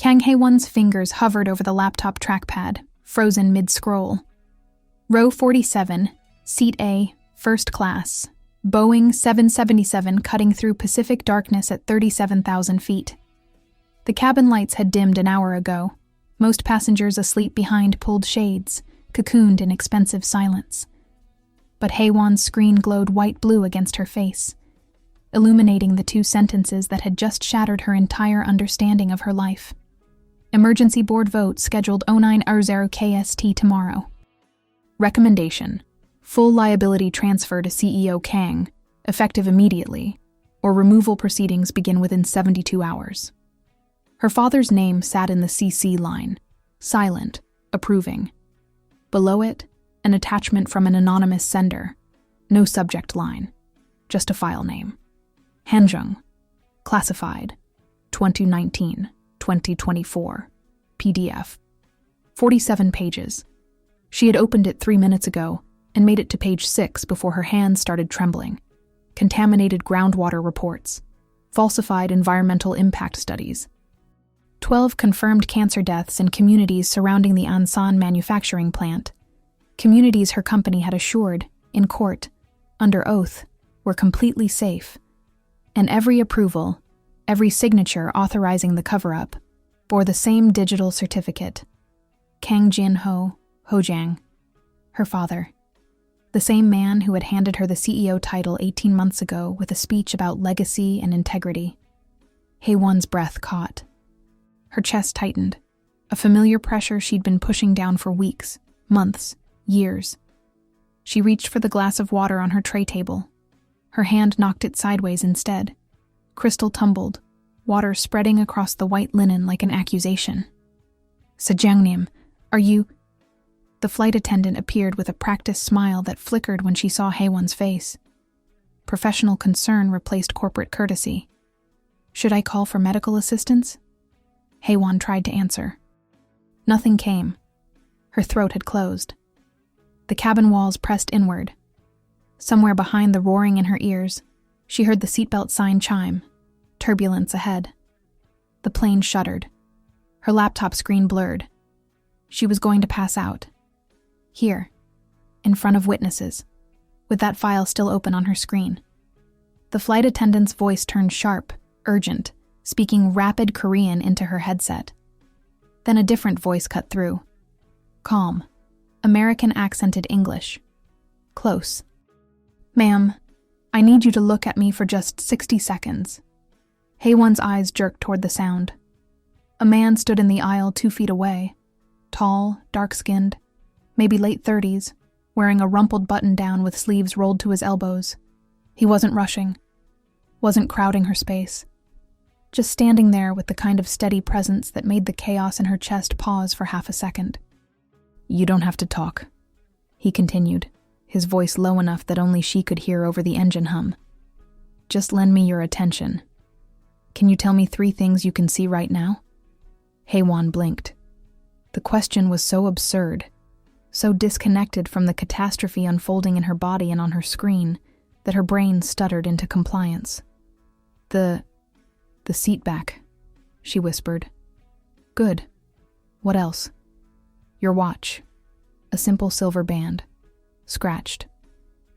Kang Hae-won's fingers hovered over the laptop trackpad, frozen mid-scroll. Row 47, Seat A, First Class. Boeing 777 cutting through Pacific darkness at 37,000 feet. The cabin lights had dimmed an hour ago, most passengers asleep behind pulled shades, cocooned in expensive silence. But Hae-won's screen glowed white-blue against her face, illuminating the two sentences that had just shattered her entire understanding of her life. Emergency board vote scheduled 0900 KST tomorrow. Recommendation: full liability transfer to CEO Kang, effective immediately, or removal proceedings begin within 72 hours. Her father's name sat in the CC line, silent, approving. Below it, an attachment from an anonymous sender, no subject line, just a file name. Hanjung, classified, 2019-2024, PDF. 47 pages. She had opened it 3 minutes ago and made it to page 6 before her hands started trembling. Contaminated groundwater reports. Falsified environmental impact studies. 12 confirmed cancer deaths in communities surrounding the Ansan manufacturing plant. Communities her company had assured, in court, under oath, were completely safe. And every approval, every signature authorizing the cover-up, bore the same digital certificate. Kang Jin-ho, Hojang, her father. The same man who had handed her the CEO title 18 months ago with a speech about legacy and integrity. Hae-won's breath caught. Her chest tightened, a familiar pressure she'd been pushing down for weeks, months, years. She reached for the glass of water on her tray table. Her hand knocked it sideways instead. Crystal tumbled, water spreading across the white linen like an accusation. "Sejangnim, are you—" The flight attendant appeared with a practiced smile that flickered when she saw Hae-won's face. Professional concern replaced corporate courtesy. "Should I call for medical assistance?" Hae-won tried to answer. Nothing came. Her throat had closed. The cabin walls pressed inward. Somewhere behind the roaring in her ears, she heard the seatbelt sign chime. Turbulence ahead. The plane shuddered. Her laptop screen blurred. She was going to pass out. Here, in front of witnesses, with that file still open on her screen. The flight attendant's voice turned sharp, urgent, speaking rapid Korean into her headset. Then a different voice cut through. Calm, American-accented English. Close. "Ma'am, I need you to look at me for just 60 seconds. Hae-won's eyes jerked toward the sound. A man stood in the aisle 2 feet away. Tall, dark-skinned, maybe late 30s, wearing a rumpled button-down with sleeves rolled to his elbows. He wasn't rushing. Wasn't crowding her space. Just standing there with the kind of steady presence that made the chaos in her chest pause for half a second. "You don't have to talk," he continued, his voice low enough that only she could hear over the engine hum. "Just lend me your attention. Can you tell me 3 things you can see right now?" Hae-won blinked. The question was so absurd, so disconnected from the catastrophe unfolding in her body and on her screen, that her brain stuttered into compliance. The seat back," she whispered. "Good. What else?" "Your watch. A simple silver band. Scratched.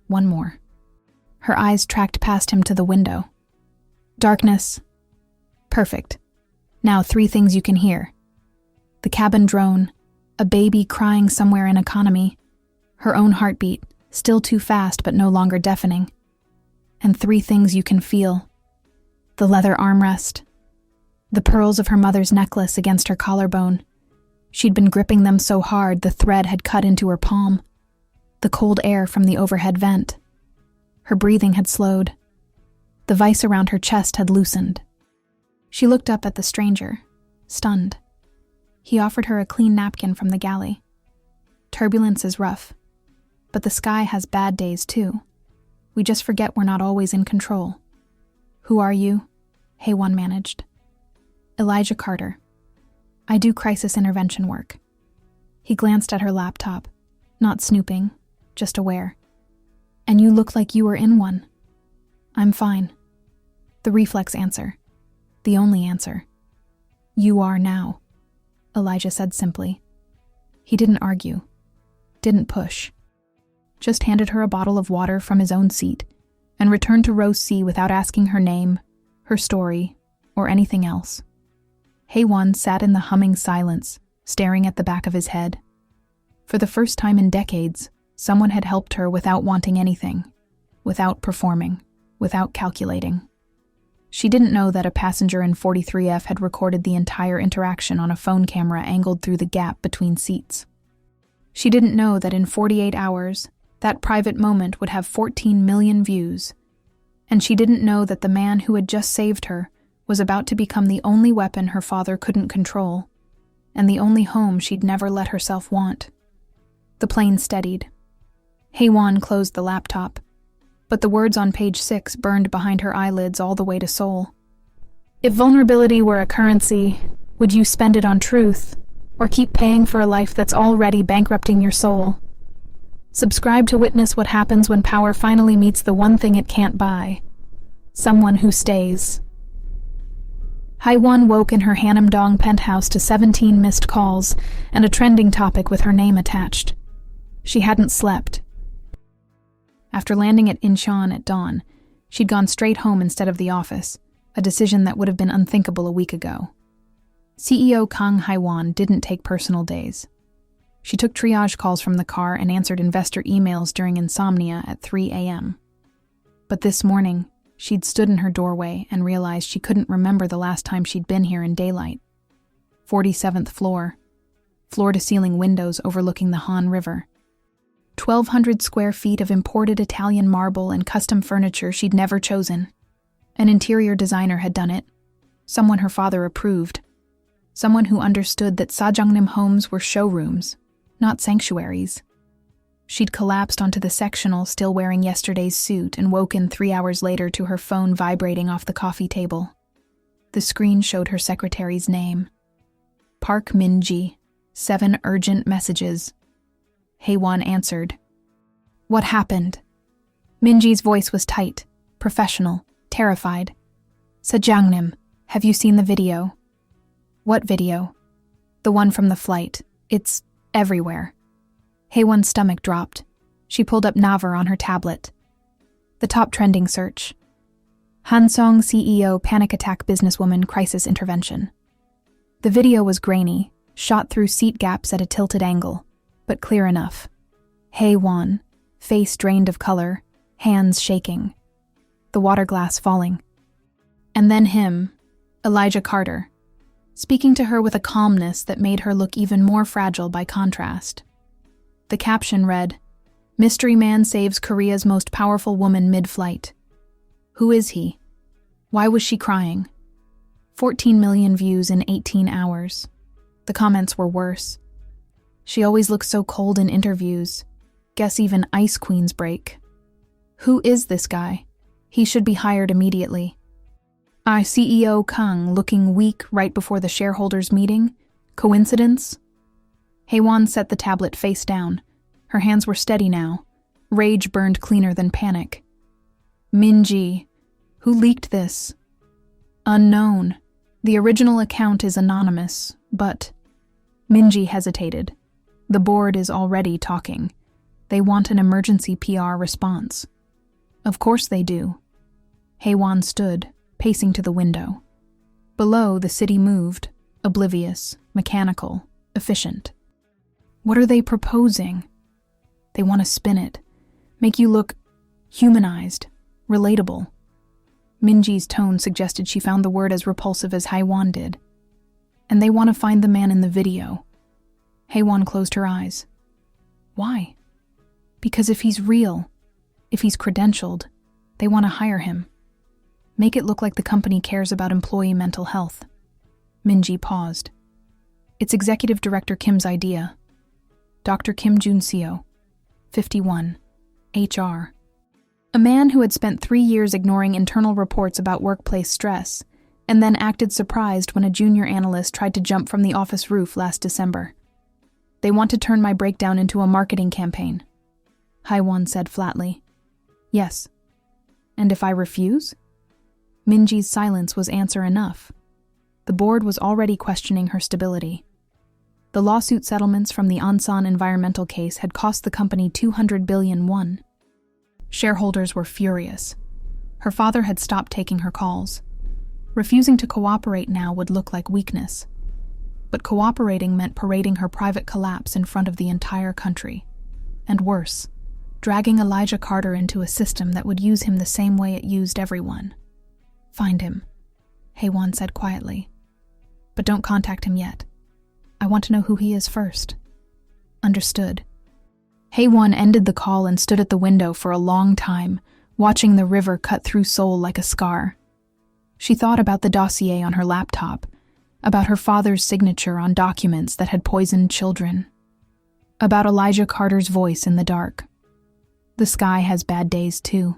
One more." Her eyes tracked past him to the window. "Darkness. Perfect. Now 3 things you can hear. The cabin drone, a baby crying somewhere in economy, her own heartbeat, still too fast but no longer deafening. And 3 things you can feel. The leather armrest, the pearls of her mother's necklace against her collarbone. She'd been gripping them so hard the thread had cut into her palm. The cold air from the overhead vent. Her breathing had slowed. The vice around her chest had loosened. She looked up at the stranger, stunned. He offered her a clean napkin from the galley. "Turbulence is rough, but the sky has bad days too. We just forget we're not always in control." "Who are you?" Hae-won managed. "Elijah Carter. I do crisis intervention work." He glanced at her laptop, not snooping, just aware. "And you look like you were in one." "I'm fine." The reflex answer. The only answer. You are now, Elijah said simply. He didn't argue, didn't push, just handed her a bottle of water from his own seat and returned to row C without asking her name, her story, or anything else. Haewon sat in the humming silence, staring at the back of his head. For the first time in decades, someone had helped her without wanting anything, without performing, without calculating. She didn't know that a passenger in 43F had recorded the entire interaction on a phone camera angled through the gap between seats. She didn't know that in 48 hours, that private moment would have 14 million views. And she didn't know that the man who had just saved her was about to become the only weapon her father couldn't control, and the only home she'd never let herself want. The plane steadied. Haewon closed the laptop, but the words on page 6 burned behind her eyelids all the way to Seoul. If vulnerability were a currency, would you spend it on truth, or keep paying for a life that's already bankrupting your soul? Subscribe to witness what happens when power finally meets the one thing it can't buy: someone who stays. Haewon woke in her Hanam-dong penthouse to 17 missed calls and a trending topic with her name attached. She hadn't slept. After landing at Incheon at dawn, she'd gone straight home instead of the office, a decision that would have been unthinkable a week ago. CEO Kang Haewon didn't take personal days. She took triage calls from the car and answered investor emails during insomnia at 3 a.m. But this morning, she'd stood in her doorway and realized she couldn't remember the last time she'd been here in daylight. 47th floor, floor-to-ceiling windows overlooking the Han River. 1,200 square feet of imported Italian marble and custom furniture she'd never chosen. An interior designer had done it. Someone her father approved. Someone who understood that Sajangnim homes were showrooms, not sanctuaries. She'd collapsed onto the sectional still wearing yesterday's suit and woken 3 hours later to her phone vibrating off the coffee table. The screen showed her secretary's name. Park Min-ji, 7 urgent messages. Haewon answered. What happened? Minji's voice was tight, professional, terrified. Sajangnim, have you seen the video? What video? The one from the flight. It's everywhere. Haewon's stomach dropped. She pulled up Naver on her tablet. The top trending search. Hansong CEO panic attack businesswoman crisis intervention. The video was grainy, shot through seat gaps at a tilted angle, but clear enough. Haewon, face drained of color, hands shaking. The water glass falling. And then him, Elijah Carter, speaking to her with a calmness that made her look even more fragile by contrast. The caption read, Mystery man saves Korea's most powerful woman mid-flight. Who is he? Why was she crying? 14 million views in 18 hours. The comments were worse. She always looks so cold in interviews. Guess even ice queens break. Who is this guy? He should be hired immediately. Our CEO Kang looking weak right before the shareholders' meeting? Coincidence? Haewon set the tablet face down. Her hands were steady now. Rage burned cleaner than panic. Min-ji. Who leaked this? Unknown. The original account is anonymous, but... Min-ji hesitated. The board is already talking. They want an emergency PR response. Of course they do. Haewon stood, pacing to the window. Below, the city moved, oblivious, mechanical, efficient. What are they proposing? They want to spin it, make you look humanized, relatable. Minji's tone suggested she found the word as repulsive as Haewon did. And they want to find the man in the video. Haewon closed her eyes. Why? Because if he's real, if he's credentialed, they want to hire him. Make it look like the company cares about employee mental health. Min-ji paused. It's Executive Director Kim's idea. Dr. Kim Jun-seo, 51, HR. A man who had spent 3 years ignoring internal reports about workplace stress, and then acted surprised when a junior analyst tried to jump from the office roof last December. They want to turn my breakdown into a marketing campaign, Haewon said flatly. Yes. And if I refuse? Minji's silence was answer enough. The board was already questioning her stability. The lawsuit settlements from the Ansan environmental case had cost the company 200 billion won. Shareholders were furious. Her father had stopped taking her calls. Refusing to cooperate now would look like weakness. But cooperating meant parading her private collapse in front of the entire country. And worse, dragging Elijah Carter into a system that would use him the same way it used everyone. "Find him," Hae-won said quietly. "But don't contact him yet. I want to know who he is first." "Understood." Hae-won ended the call and stood at the window for a long time, watching the river cut through Seoul like a scar. She thought about the dossier on her laptop, about her father's signature on documents that had poisoned children, about Elijah Carter's voice in the dark. The sky has bad days too.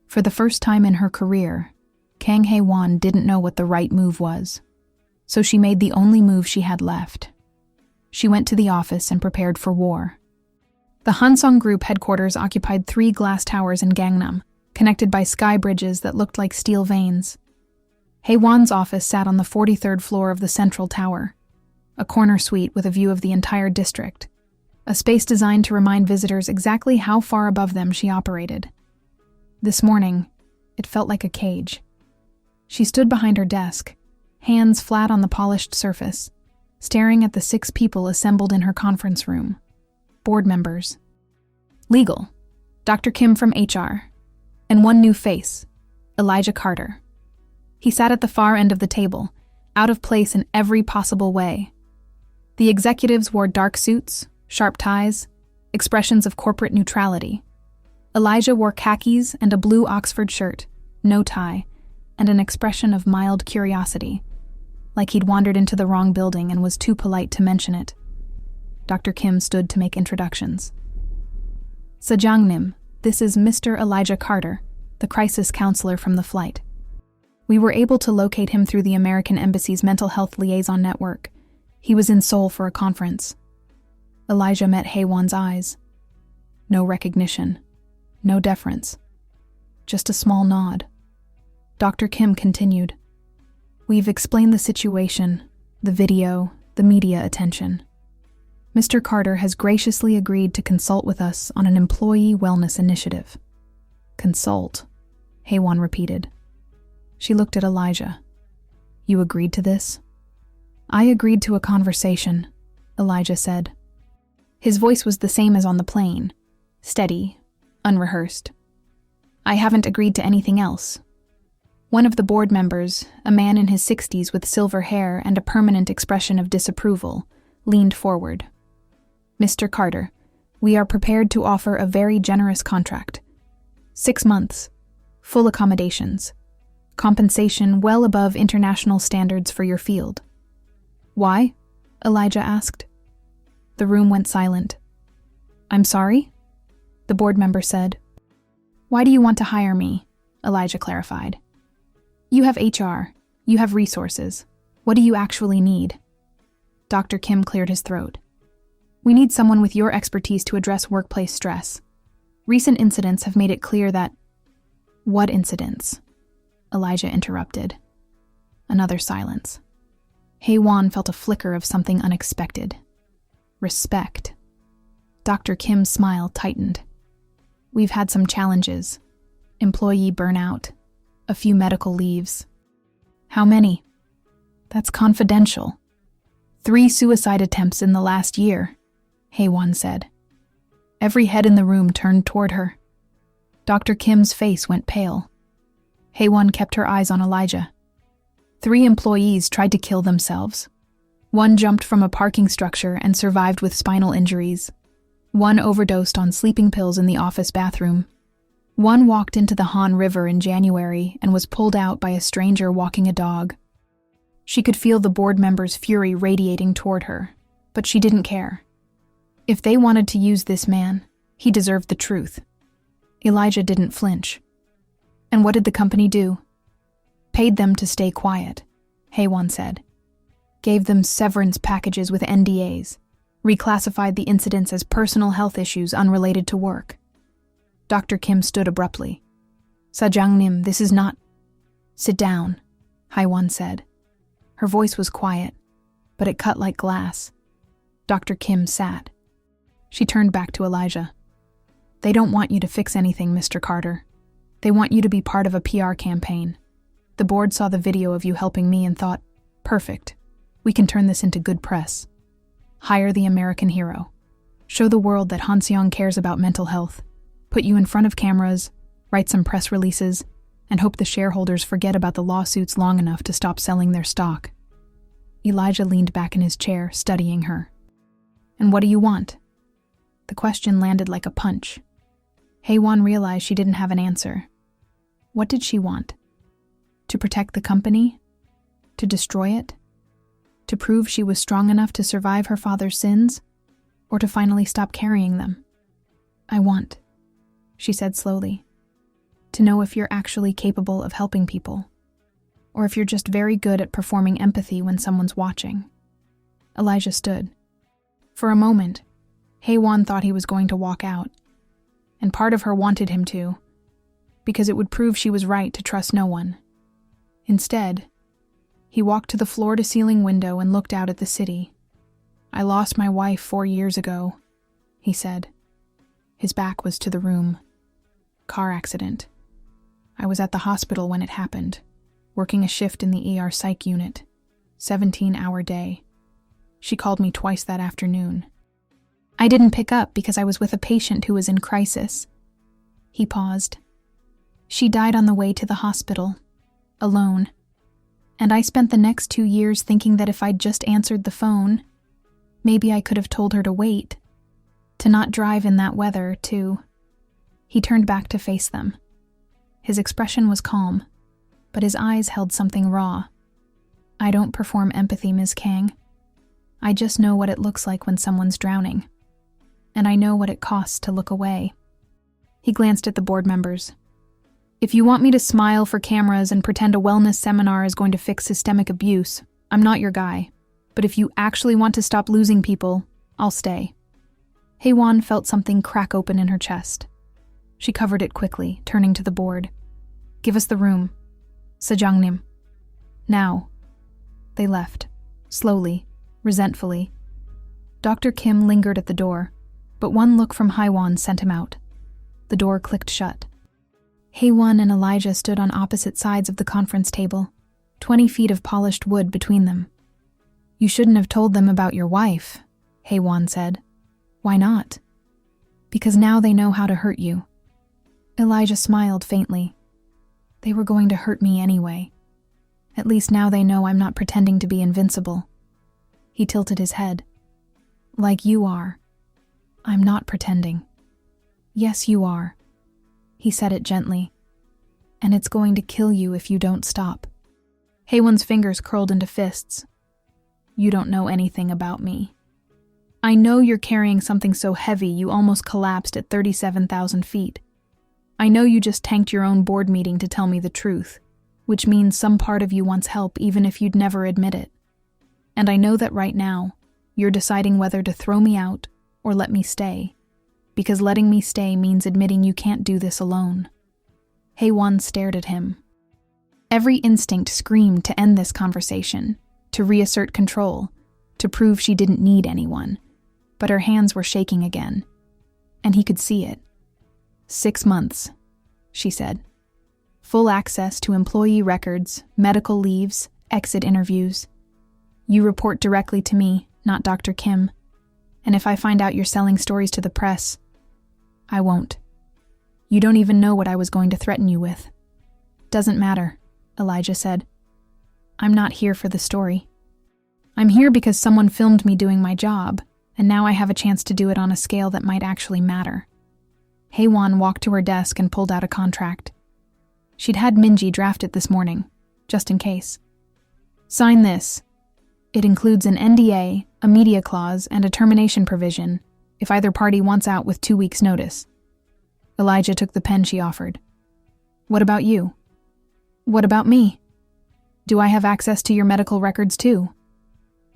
For the first time in her career, Kang Hae-won didn't know what the right move was, so she made the only move she had left. She went to the office and prepared for war. The Hansong Group headquarters occupied 3 glass towers in Gangnam, connected by sky bridges that looked like steel veins. Hae-won's office sat on the 43rd floor of the central tower, a corner suite with a view of the entire district, a space designed to remind visitors exactly how far above them she operated. This morning, it felt like a cage. She stood behind her desk, hands flat on the polished surface, staring at the 6 people assembled in her conference room. Board members. Legal, Dr. Kim from HR, and one new face, Elijah Carter. He sat at the far end of the table, out of place in every possible way. The executives wore dark suits, sharp ties, expressions of corporate neutrality. Elijah wore khakis and a blue Oxford shirt, no tie, and an expression of mild curiosity, like he'd wandered into the wrong building and was too polite to mention it. Dr. Kim stood to make introductions. "Sajangnim, this is Mr. Elijah Carter, the crisis counselor from the flight. We were able to locate him through the American Embassy's mental health liaison network. He was in Seoul for a conference." Elijah met Hae-won's eyes. No recognition, no deference, just a small nod. Dr. Kim continued, "We've explained the situation, the video, the media attention. Mr. Carter has graciously agreed to consult with us on an employee wellness initiative." "Consult," Hae-won repeated. She looked at Elijah. "You agreed to this?" "I agreed to a conversation," Elijah said. His voice was the same as on the plane, steady, unrehearsed. "I haven't agreed to anything else." One of the board members, a man in his 60s with silver hair and a permanent expression of disapproval, leaned forward. "Mr. Carter, we are prepared to offer a very generous contract. 6 months, full accommodations, compensation well above international standards for your field." "Why?" Elijah asked. The room went silent. "I'm sorry?" the board member said. "Why do you want to hire me?" Elijah clarified. "You have HR. You have resources. What do you actually need?" Dr. Kim cleared his throat. "We need someone with your expertise to address workplace stress. Recent incidents have made it clear that—" "What incidents?" Elijah interrupted. Another silence. Hae-won felt a flicker of something unexpected. Respect. Dr. Kim's smile tightened. "We've had some challenges. Employee burnout. A few medical leaves." "How many?" "That's confidential." 3 suicide attempts in the last year, Hae-won said. Every head in the room turned toward her. Dr. Kim's face went pale. Hae-won kept her eyes on Elijah. 3 employees tried to kill themselves. 1 jumped from a parking structure and survived with spinal injuries. 1 overdosed on sleeping pills in the office bathroom. 1 walked into the Han River in January and was pulled out by a stranger walking a dog. She could feel the board members' fury radiating toward her, but she didn't care. If they wanted to use this man, he deserved the truth. Elijah didn't flinch. And what did the company do? Paid them to stay quiet, Hae-won said. Gave them severance packages with NDAs, reclassified the incidents as personal health issues unrelated to work. Dr. Kim stood abruptly. "Sajangnim, this is not—" "Sit down," Hae-won said. Her voice was quiet, but it cut like glass. Dr. Kim sat. She turned back to Elijah. They don't want you to fix anything, Mr. Carter. They want you to be part of a PR campaign. The board saw the video of you helping me and thought, perfect. We can turn this into good press. Hire the American hero. Show the world that Hanseong cares about mental health. Put you in front of cameras, write some press releases, and hope the shareholders forget about the lawsuits long enough to stop selling their stock. Elijah leaned back in his chair, studying her. And what do you want? The question landed like a punch. Haewon realized she didn't have an answer. What did she want? To protect the company? To destroy it? To prove she was strong enough to survive her father's sins? Or to finally stop carrying them? I want, she said slowly, to know if you're actually capable of helping people, or if you're just very good at performing empathy when someone's watching. Elijah stood. For a moment, Haewon thought he was going to walk out, and part of her wanted him to, because it would prove she was right to trust no one. Instead, he walked to the floor-to-ceiling window and looked out at the city. I lost my wife 4 years ago, he said. His back was to the room. Car accident. I was at the hospital when it happened, working a shift in the ER psych unit, 17-hour day. She called me twice that afternoon. I didn't pick up because I was with a patient who was in crisis. He paused. She died on the way to the hospital, alone. And I spent the next 2 years thinking that if I'd just answered the phone, maybe I could have told her to wait, to not drive in that weather, to... He turned back to face them. His expression was calm, but his eyes held something raw. I don't perform empathy, Ms. Kang. I just know what it looks like when someone's drowning. And I know what it costs to look away. He glanced at the board members. If you want me to smile for cameras and pretend a wellness seminar is going to fix systemic abuse, I'm not your guy. But if you actually want to stop losing people, I'll stay. Haewon felt something crack open in her chest. She covered it quickly, turning to the board. Give us the room. Sejangnim. Now. They left, slowly, resentfully. Dr. Kim lingered at the door, but one look from Haewon sent him out. The door clicked shut. Haewon and Elijah stood on opposite sides of the conference table, 20 feet of polished wood between them. You shouldn't have told them about your wife, Haewon said. Why not? Because now they know how to hurt you. Elijah smiled faintly. They were going to hurt me anyway. At least now they know I'm not pretending to be invincible. He tilted his head. Like you are. I'm not pretending. Yes, you are. He said it gently. And it's going to kill you if you don't stop. Haewon's fingers curled into fists. You don't know anything about me. I know you're carrying something so heavy you almost collapsed at 37,000 feet. I know you just tanked your own board meeting to tell me the truth, which means some part of you wants help even if you'd never admit it. And I know that right now, you're deciding whether to throw me out or let me stay, because letting me stay means admitting you can't do this alone. Haewon stared at him. Every instinct screamed to end this conversation, to reassert control, to prove she didn't need anyone, but her hands were shaking again, and he could see it. 6 months, she said. Full access to employee records, medical leaves, exit interviews. You report directly to me, not Dr. Kim, and if I find out you're selling stories to the press, I won't. You don't even know what I was going to threaten you with. Doesn't matter, Elijah said. I'm not here for the story. I'm here because someone filmed me doing my job, and now I have a chance to do it on a scale that might actually matter. Haewon walked to her desk and pulled out a contract. She'd had Minji draft it this morning, just in case. Sign this. It includes an NDA, a media clause, and a termination provision, if either party wants out with 2 weeks' notice. Elijah took the pen she offered. What about you? What about me? Do I have access to your medical records too?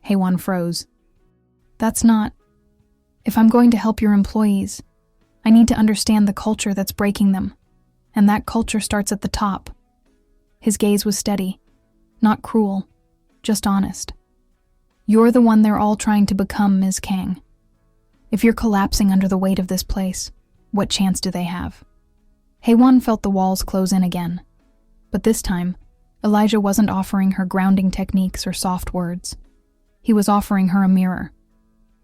Haewon froze. That's not... If I'm going to help your employees, I need to understand the culture that's breaking them, and that culture starts at the top. His gaze was steady, not cruel, just honest. You're the one they're all trying to become, Ms. Kang. If you're collapsing under the weight of this place, what chance do they have? Haewon felt the walls close in again. But this time, Elijah wasn't offering her grounding techniques or soft words. He was offering her a mirror.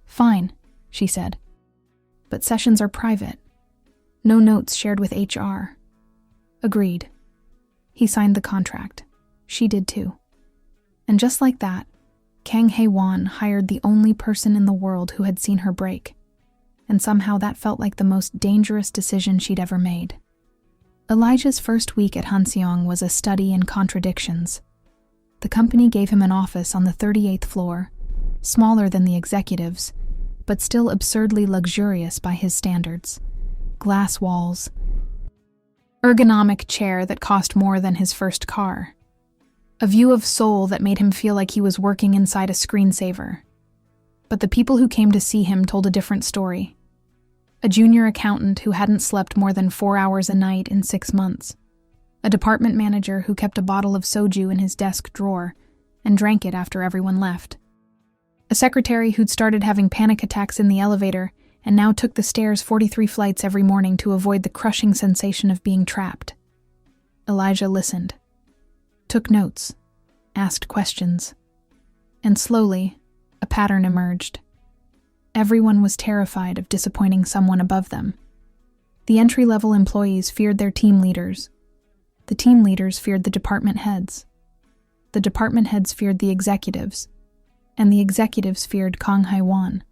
Fine, she said. But sessions are private. No notes shared with HR. Agreed. He signed the contract. She did too. And just like that, Kang Haewon hired the only person in the world who had seen her break. And somehow that felt like the most dangerous decision she'd ever made. Elijah's first week at Hanseong was a study in contradictions. The company gave him an office on the 38th floor, smaller than the executives, but still absurdly luxurious by his standards. Glass walls, ergonomic chair that cost more than his first car, a view of Seoul that made him feel like he was working inside a screensaver. But the people who came to see him told a different story. A junior accountant who hadn't slept more than 4 hours a night in 6 months. A department manager who kept a bottle of soju in his desk drawer and drank it after everyone left. A secretary who'd started having panic attacks in the elevator and now took the stairs 43 flights every morning to avoid the crushing sensation of being trapped. Elijah listened, took notes, asked questions, and slowly, a pattern emerged. Everyone was terrified of disappointing someone above them. The entry-level employees feared their team leaders. The team leaders feared the department heads. The department heads feared the executives. And the executives feared Kang Haewon.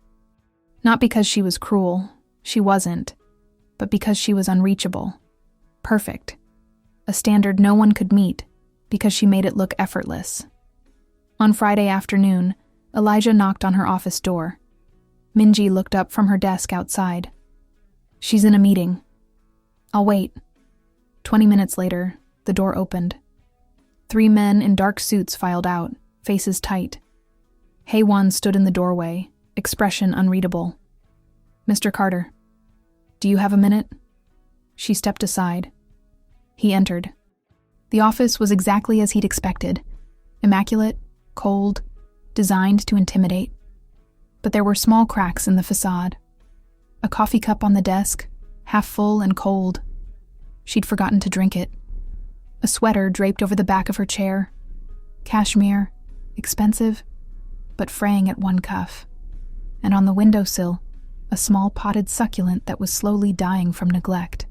Not because she was cruel, she wasn't, but because she was unreachable. Perfect. A standard no one could meet, because she made it look effortless. On Friday afternoon, Elijah knocked on her office door. Minji looked up from her desk outside. She's in a meeting. I'll wait. 20 minutes later, the door opened. 3 men in dark suits filed out, faces tight. Haewon stood in the doorway, expression unreadable. Mr. Carter, do you have a minute? She stepped aside. He entered. The office was exactly as he'd expected. Immaculate, cold, designed to intimidate. But there were small cracks in the facade. A coffee cup on the desk, half full and cold. She'd forgotten to drink it. A sweater draped over the back of her chair. Cashmere, expensive, but fraying at one cuff. And on the windowsill, a small potted succulent that was slowly dying from neglect.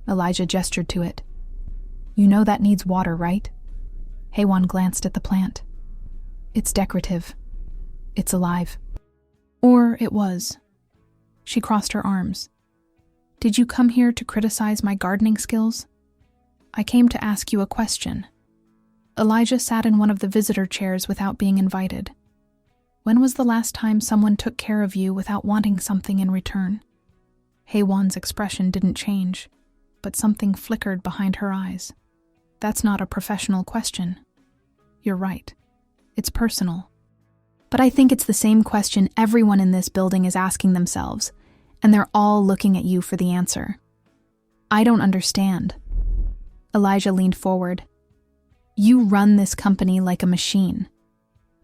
Elijah gestured to it. You know that needs water, right? Haewon glanced at the plant. It's decorative. It's alive. Or it was. She crossed her arms. Did you come here to criticize my gardening skills? I came to ask you a question. Elijah sat in one of the visitor chairs without being invited. When was the last time someone took care of you without wanting something in return? Haewon's expression didn't change, but something flickered behind her eyes. That's not a professional question. You're right. It's personal. But I think it's the same question everyone in this building is asking themselves, and they're all looking at you for the answer. I don't understand. Elijah leaned forward. You run this company like a machine.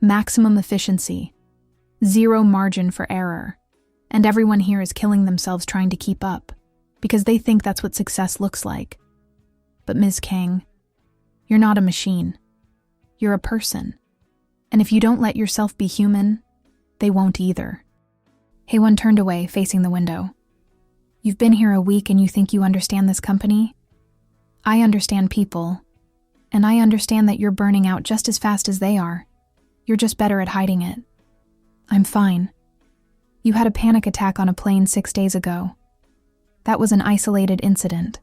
Maximum efficiency. Zero margin for error. And everyone here is killing themselves trying to keep up, because they think that's what success looks like. But Ms. Kang, you're not a machine. You're a person. And if you don't let yourself be human, they won't either. Haewon turned away, facing the window. You've been here a week and you think you understand this company? I understand people, and I understand that you're burning out just as fast as they are. You're just better at hiding it. I'm fine. You had a panic attack on a plane 6 days ago. That was an isolated incident.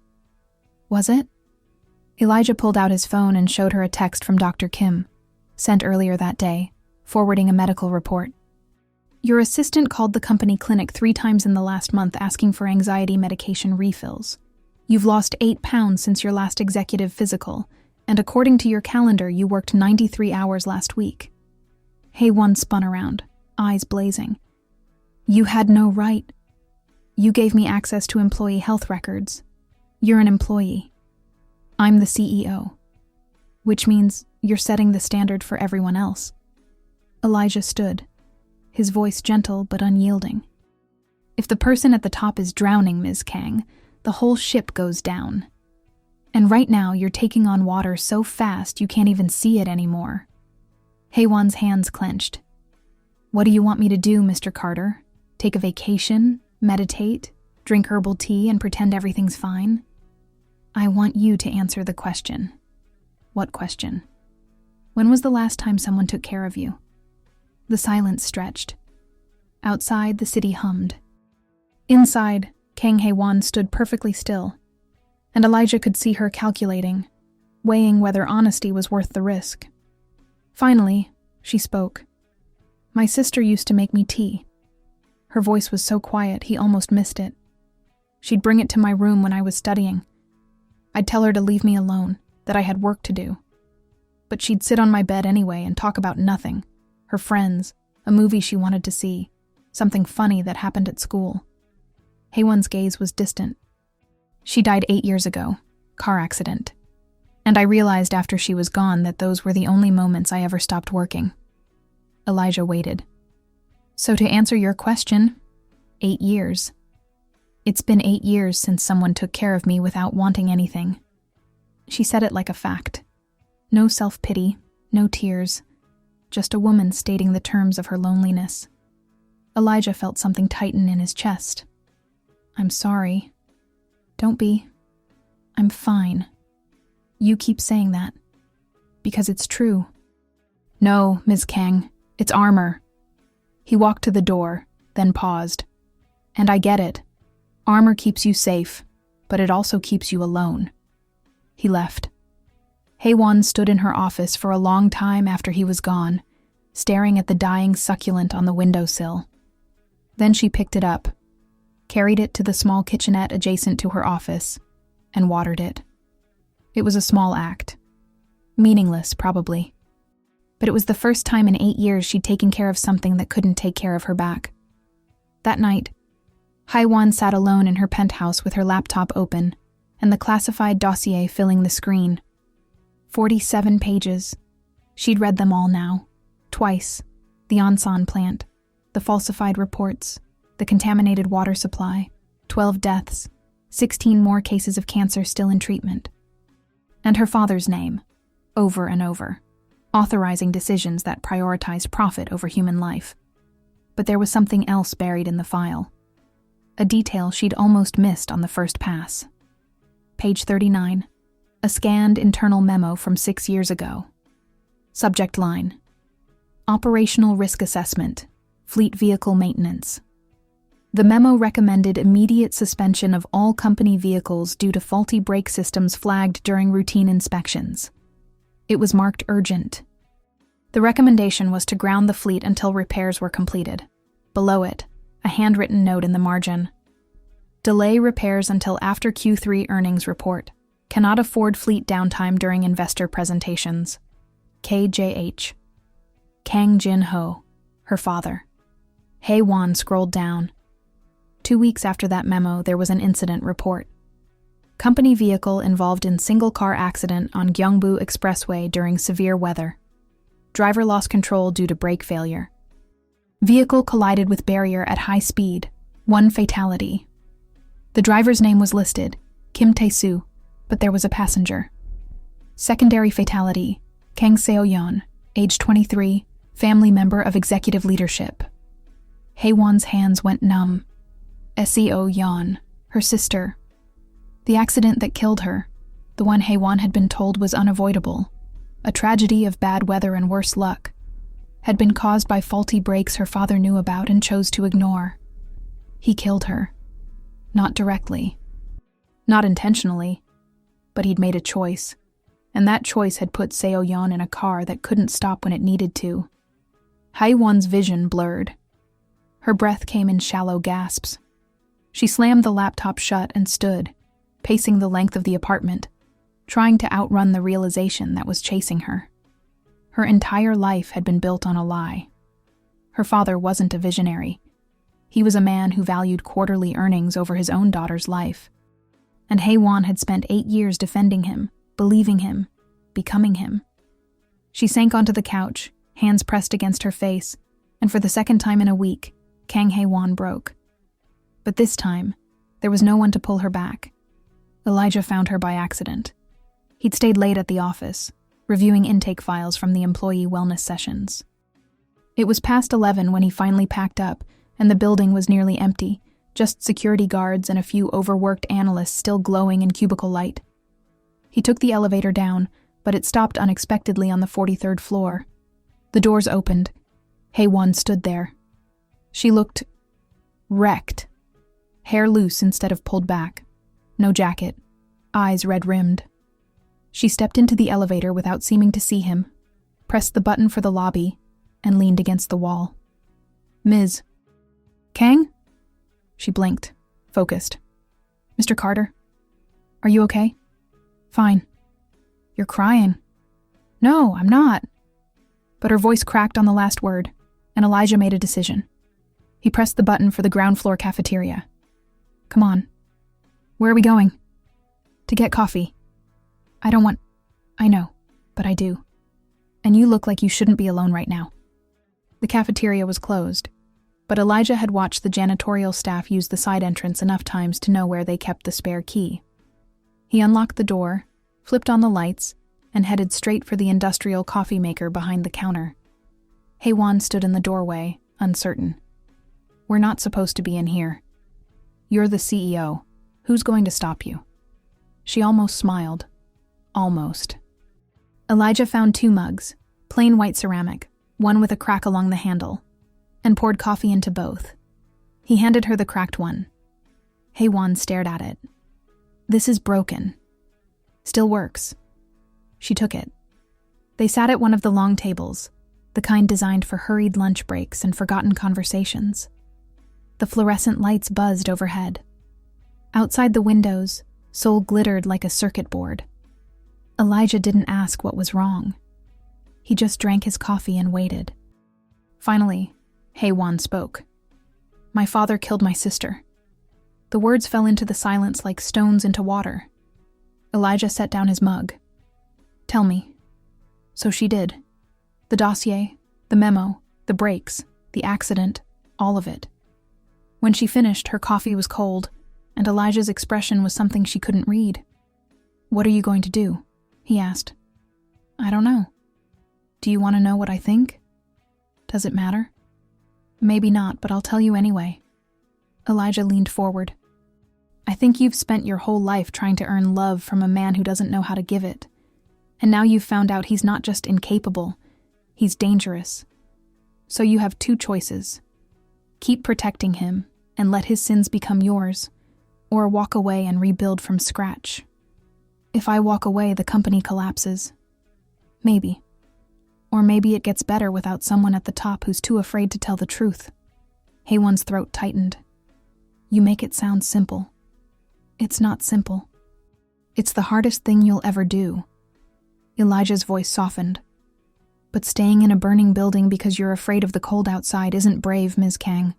Was it? Elijah pulled out his phone and showed her a text from Dr. Kim, sent earlier that day, forwarding a medical report. Your assistant called the company clinic 3 times in the last month asking for anxiety medication refills. You've lost 8 pounds since your last executive physical, and according to your calendar, you worked 93 hours last week. Haewon spun around, eyes blazing. You had no right. You gave me access to employee health records. You're an employee. I'm the CEO. Which means You're setting the standard for everyone else. Elijah stood, his voice gentle but unyielding. If the person at the top is drowning, Ms. Kang, the whole ship goes down. And right now you're taking on water so fast you can't even see it anymore. Haewon's hands clenched. What do you want me to do, Mr. Carter? Take a vacation? Meditate? Drink herbal tea and pretend everything's fine? I want you to answer the question. What question? When was the last time someone took care of you? The silence stretched. Outside, the city hummed. Inside, Kang Haewon stood perfectly still, and Elijah could see her calculating, weighing whether honesty was worth the risk. Finally, she spoke. My sister used to make me tea. Her voice was so quiet he almost missed it. She'd bring it to my room when I was studying. I'd tell her to leave me alone, that I had work to do. But she'd sit on my bed anyway and talk about nothing, her friends, a movie she wanted to see, something funny that happened at school. Haewon's gaze was distant. She died 8 years ago, car accident. And I realized after she was gone that those were the only moments I ever stopped working. Elijah waited. So to answer your question, 8 years. It's been 8 years since someone took care of me without wanting anything. She said it like a fact. No self-pity, no tears, just a woman stating the terms of her loneliness. Elijah felt something tighten in his chest. I'm sorry. Don't be. I'm fine. You keep saying that. Because it's true. No, Ms. Kang, it's armor. He walked to the door, then paused. And I get it. Armor keeps you safe, but it also keeps you alone. He left. Haewon stood in her office for a long time after he was gone, staring at the dying succulent on the windowsill. Then she picked it up, carried it to the small kitchenette adjacent to her office, and watered it. It was a small act. Meaningless, probably. But it was the first time in 8 years she'd taken care of something that couldn't take care of her back. That night, Haewon sat alone in her penthouse with her laptop open and the classified dossier filling the screen. 47 pages. She'd read them all now. Twice. The Onsan plant, the falsified reports, the contaminated water supply, 12 deaths, 16 more cases of cancer still in treatment. And her father's name, over and over, authorizing decisions that prioritized profit over human life. But there was something else buried in the file. A detail she'd almost missed on the first pass. Page 39. A scanned internal memo from 6 years ago. Subject line: Operational Risk Assessment, Fleet Vehicle Maintenance. The memo recommended immediate suspension of all company vehicles due to faulty brake systems flagged during routine inspections. It was marked urgent. The recommendation was to ground the fleet until repairs were completed. Below it, a handwritten note in the margin: Delay repairs until after Q3 earnings report. Cannot afford fleet downtime during investor presentations. KJH. Kang Jin-ho, her father. Haewon scrolled down. 2 weeks after that memo, there was an incident report. Company vehicle involved in single-car accident on Gyeongbu Expressway during severe weather. Driver lost control due to brake failure. Vehicle collided with barrier at high speed. 1 fatality. The driver's name was listed, Kim Tae-soo, but there was a passenger. Secondary fatality, Kang Seo-yeon, age 23, family member of executive leadership. Haewon's hands went numb. Seo-yeon, her sister. The accident that killed her, the one Haewon had been told was unavoidable, a tragedy of bad weather and worse luck, had been caused by faulty brakes her father knew about and chose to ignore. He killed her. Not directly. Not intentionally. But he'd made a choice, and that choice had put Seo-yeon in a car that couldn't stop when it needed to. Haewon's vision blurred. Her breath came in shallow gasps. She slammed the laptop shut and stood, pacing the length of the apartment, trying to outrun the realization that was chasing her. Her entire life had been built on a lie. Her father wasn't a visionary. He was a man who valued quarterly earnings over his own daughter's life. And Haewon had spent 8 years defending him, believing him, becoming him. She sank onto the couch, hands pressed against her face, and for the second time in a week, Kang Hae-won broke. But this time, there was no one to pull her back. Elijah found her by accident. He'd stayed late at the office, reviewing intake files from the employee wellness sessions. It was past 11 when he finally packed up, and the building was nearly empty, just security guards and a few overworked analysts still glowing in cubicle light. He took the elevator down, but it stopped unexpectedly on the 43rd floor. The doors opened. Hae-won stood there. She looked wrecked. Hair loose instead of pulled back. No jacket. Eyes red-rimmed. She stepped into the elevator without seeming to see him, pressed the button for the lobby, and leaned against the wall. "Ms. Kang?" She blinked, focused. "Mr. Carter? Are you okay?" "Fine." "You're crying." "No, I'm not." But her voice cracked on the last word, and Elijah made a decision. He pressed the button for the ground floor cafeteria. "Come on." "Where are we going?" "To get coffee." "I don't want..." "I know, but I do. And you look like you shouldn't be alone right now." The cafeteria was closed, but Elijah had watched the janitorial staff use the side entrance enough times to know where they kept the spare key. He unlocked the door, flipped on the lights, and headed straight for the industrial coffee maker behind the counter. Hae-won stood in the doorway, uncertain. "We're not supposed to be in here. You're the CEO. Who's going to stop you?" She almost smiled. Almost. Elijah found 2 mugs, plain white ceramic, one with a crack along the handle, and poured coffee into both. He handed her the cracked one. Hae-won stared at it. "This is broken." "Still works." She took it. They sat at one of the long tables, the kind designed for hurried lunch breaks and forgotten conversations. The fluorescent lights buzzed overhead. Outside the windows, Seoul glittered like a circuit board. Elijah didn't ask what was wrong. He just drank his coffee and waited. Finally, Hae-won spoke. "My father killed my sister." The words fell into the silence like stones into water. Elijah set down his mug. "Tell me." So she did. The dossier, the memo, the breaks, the accident, all of it. When she finished, her coffee was cold, and Elijah's expression was something she couldn't read. "What are you going to do?" he asked. "I don't know." "Do you want to know what I think?" "Does it matter?" "Maybe not, but I'll tell you anyway." Elijah leaned forward. "I think you've spent your whole life trying to earn love from a man who doesn't know how to give it. And now you've found out he's not just incapable, he's dangerous. So you have 2 choices. Keep protecting him and let his sins become yours, or walk away and rebuild from scratch. If I walk away, the company collapses. Maybe. Or maybe it gets better without someone at the top who's too afraid to tell the truth." Hae-won's throat tightened. "You make it sound simple." "It's not simple. It's the hardest thing you'll ever do." Elijah's voice softened. "But staying in a burning building because you're afraid of the cold outside isn't brave, Ms. Kang.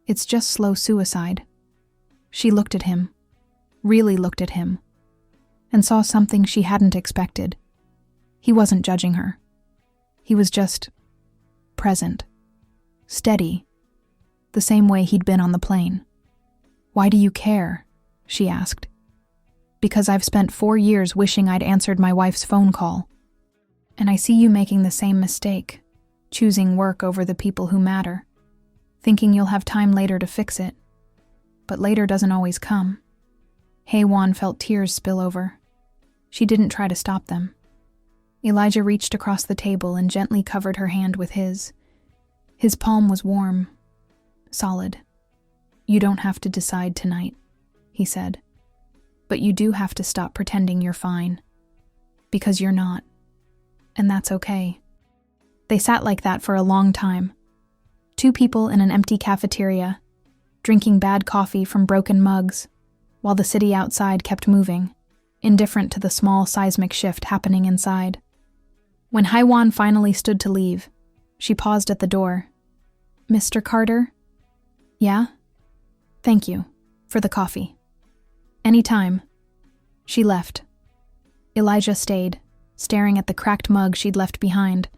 It's just slow suicide." She looked at him, really looked at him, and saw something she hadn't expected. He wasn't judging her. He was just present, steady, the same way he'd been on the plane. "Why do you care?" she asked. "Because I've spent 4 years wishing I'd answered my wife's phone call. And I see you making the same mistake, choosing work over the people who matter, thinking you'll have time later to fix it. But later doesn't always come." Hae-won felt tears spill over. She didn't try to stop them. Elijah reached across the table and gently covered her hand with his. His palm was warm, solid. "You don't have to decide tonight," he said. "But you do have to stop pretending you're fine. Because you're not. And that's okay." They sat like that for a long time. 2 people in an empty cafeteria, drinking bad coffee from broken mugs, while the city outside kept moving, indifferent to the small seismic shift happening inside. When Hae-won finally stood to leave, she paused at the door. "Mr. Carter?" "Yeah?" "Thank you. For the coffee." "Any time." She left. Elijah stayed, staring at the cracked mug she'd left behind,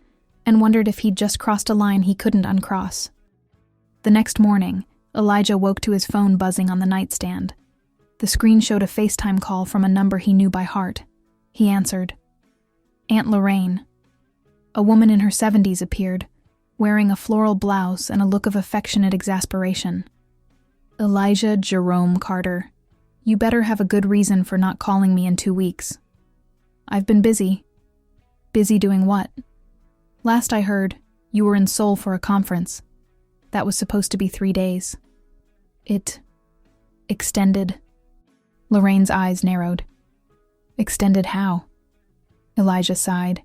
and wondered if he'd just crossed a line he couldn't uncross. The next morning, Elijah woke to his phone buzzing on the nightstand. The screen showed a FaceTime call from a number he knew by heart. He answered. Aunt Lorraine. A woman in her 70s appeared, wearing a floral blouse and a look of affectionate exasperation. Elijah Jerome Carter, you better have a good reason for not calling me in 2 weeks. I've been busy. Busy doing what? Last I heard, you were in Seoul for a conference. That was supposed to be 3 days. It extended. Lorraine's eyes narrowed. Extended how? Elijah sighed.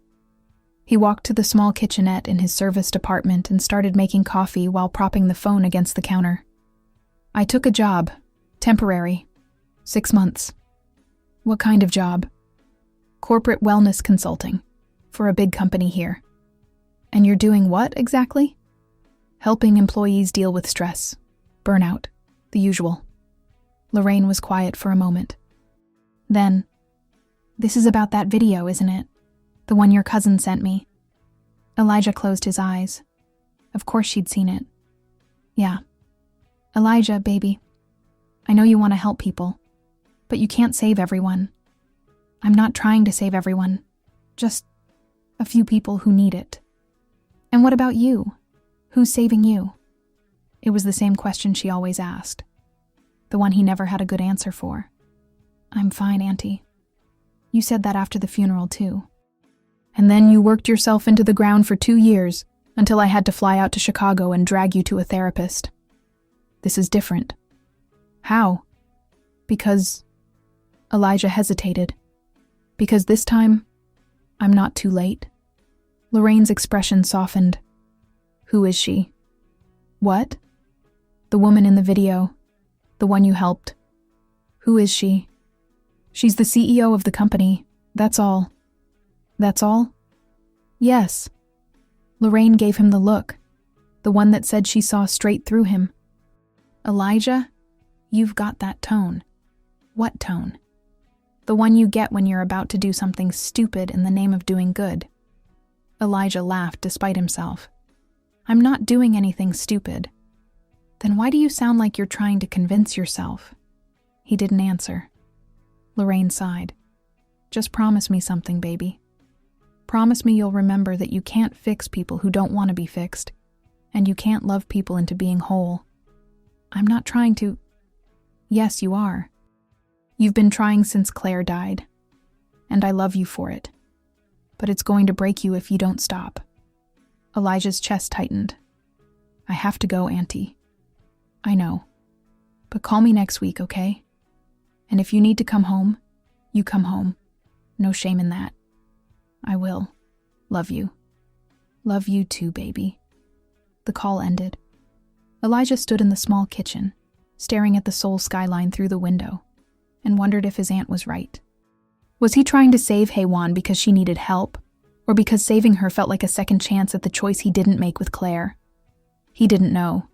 He walked to the small kitchenette in his serviced apartment and started making coffee while propping the phone against the counter. I took a job. Temporary. 6 months. What kind of job? Corporate wellness consulting. For a big company here. And you're doing what exactly? Helping employees deal with stress. Burnout. The usual. Lorraine was quiet for a moment. Then, this is about that video, isn't it? The one your cousin sent me. Elijah closed his eyes. Of course she'd seen it. Yeah. Elijah, baby. I know you want to help people, but you can't save everyone. I'm not trying to save everyone. Just a few people who need it. And what about you? Who's saving you? It was the same question she always asked. The one he never had a good answer for. I'm fine, Auntie. You said that after the funeral, too. And then you worked yourself into the ground for 2 years, until I had to fly out to Chicago and drag you to a therapist. This is different. How? Because... Elijah hesitated. Because this time, I'm not too late. Lorraine's expression softened. Who is she? What? The woman in the video. The one you helped. Who is she? She's the CEO of the company. That's all. That's all? Yes. Lorraine gave him the look. The one that said she saw straight through him. Elijah, you've got that tone. What tone? The one you get when you're about to do something stupid in the name of doing good. Elijah laughed despite himself. I'm not doing anything stupid. Then why do you sound like you're trying to convince yourself? He didn't answer. Lorraine sighed. Just promise me something, baby. Promise me you'll remember that you can't fix people who don't want to be fixed, and you can't love people into being whole. I'm not trying to... Yes, you are. You've been trying since Claire died, and I love you for it. But it's going to break you if you don't stop. Elijah's chest tightened. I have to go, Auntie. I know. But call me next week, okay? And if you need to come home, you come home. No shame in that. I will. Love you. Love you too, baby. The call ended. Elijah stood in the small kitchen, staring at the Seoul skyline through the window, and wondered if his aunt was right. Was he trying to save Haewon because she needed help, or because saving her felt like a second chance at the choice he didn't make with Claire? He didn't know.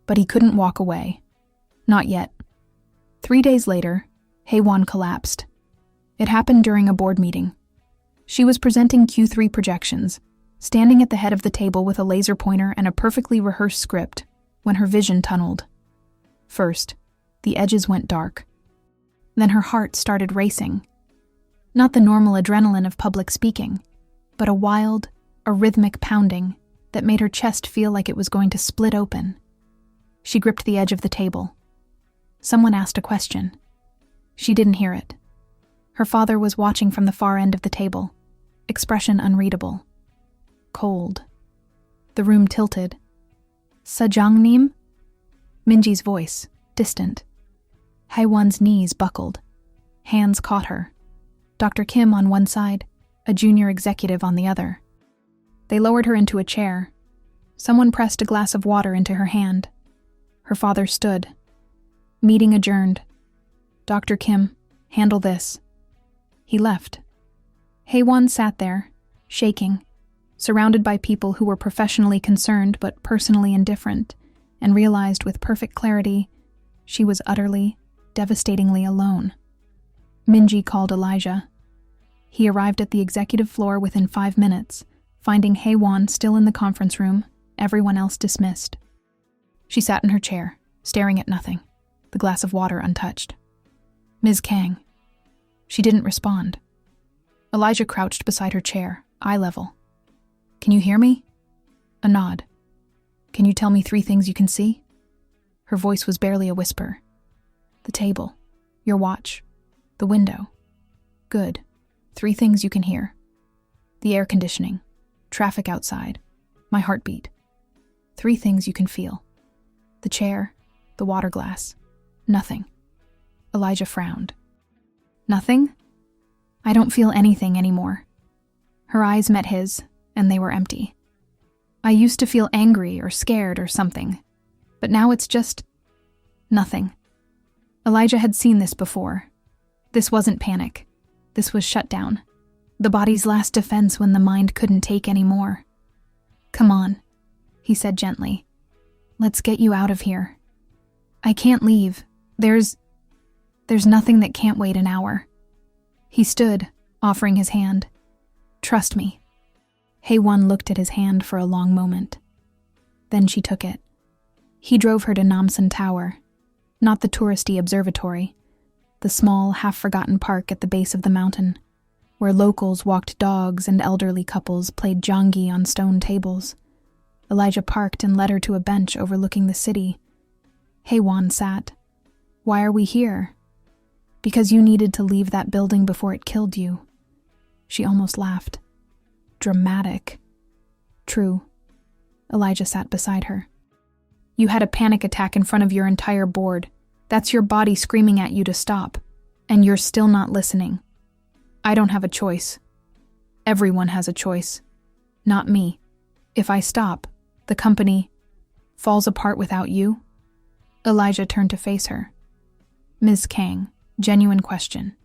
But he couldn't walk away. Not yet. 3 days later, Haewon collapsed. It happened during a board meeting. She was presenting Q3 projections, standing at the head of the table with a laser pointer and a perfectly rehearsed script, when her vision tunneled. First, the edges went dark. Then her heart started racing. Not the normal adrenaline of public speaking, but a wild, a rhythmic pounding that made her chest feel like it was going to split open. She gripped the edge of the table. Someone asked a question. She didn't hear it. Her father was watching from the far end of the table, expression unreadable. Cold. The room tilted. Sajangnim? Minji's voice, distant. Haewon's knees buckled. Hands caught her. Dr. Kim on one side, a junior executive on the other. They lowered her into a chair. Someone pressed a glass of water into her hand. Her father stood. Meeting adjourned. Dr. Kim, handle this. He left. Haewon sat there, shaking, surrounded by people who were professionally concerned but personally indifferent, and realized with perfect clarity she was utterly, devastatingly alone. Minji called Elijah. He arrived at the executive floor within 5 minutes, finding Hae-won still in the conference room, everyone else dismissed. She sat in her chair, staring at nothing, the glass of water untouched. "Ms. Kang." She didn't respond. Elijah crouched beside her chair, eye level. "Can you hear me?" A nod. "Can you tell me 3 things you can see?" Her voice was barely a whisper. "The table, your watch, the window." "Good. 3 things you can hear. The air conditioning, traffic outside, my heartbeat. 3 things you can feel. The chair, the water glass, nothing." Elijah frowned. "Nothing? I don't feel anything anymore." Her eyes met his, and they were empty. "I used to feel angry or scared or something, but now it's just nothing." Elijah had seen this before. This wasn't panic. This was shutdown. The body's last defense when the mind couldn't take any more. "Come on," he said gently. "Let's get you out of here. I can't leave. There's nothing that can't wait an hour." He stood, offering his hand. "Trust me." Hae-won looked at his hand for a long moment. Then she took it. He drove her to Namsan Tower, not the touristy observatory, the small, half-forgotten park at the base of the mountain, where locals walked dogs and elderly couples played janggi on stone tables. Elijah parked and led her to a bench overlooking the city. Hae-won sat. "Why are we here?" "Because you needed to leave that building before it killed you." She almost laughed. Dramatic. "True." Elijah sat beside her. "You had a panic attack in front of your entire board. That's your body screaming at you to stop. And you're still not listening. I don't have a choice. Everyone has a choice. Not me. If I stop, the company falls apart without you." Elijah turned to face her. "Ms. Kang, genuine question.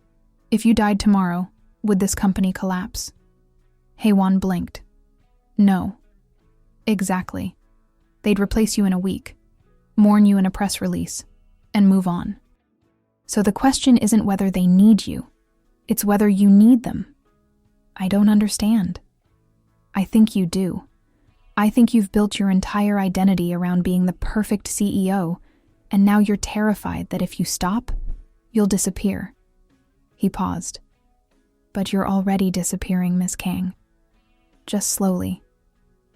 If you died tomorrow, would this company collapse?" Hae-won blinked. "No." "Exactly. They'd replace you in a week, mourn you in a press release, and move on. So the question isn't whether they need you, it's whether you need them." "I don't understand." "I think you do. I think you've built your entire identity around being the perfect CEO, and now you're terrified that if you stop, you'll disappear." He paused. "But you're already disappearing, Miss Kang." Just slowly.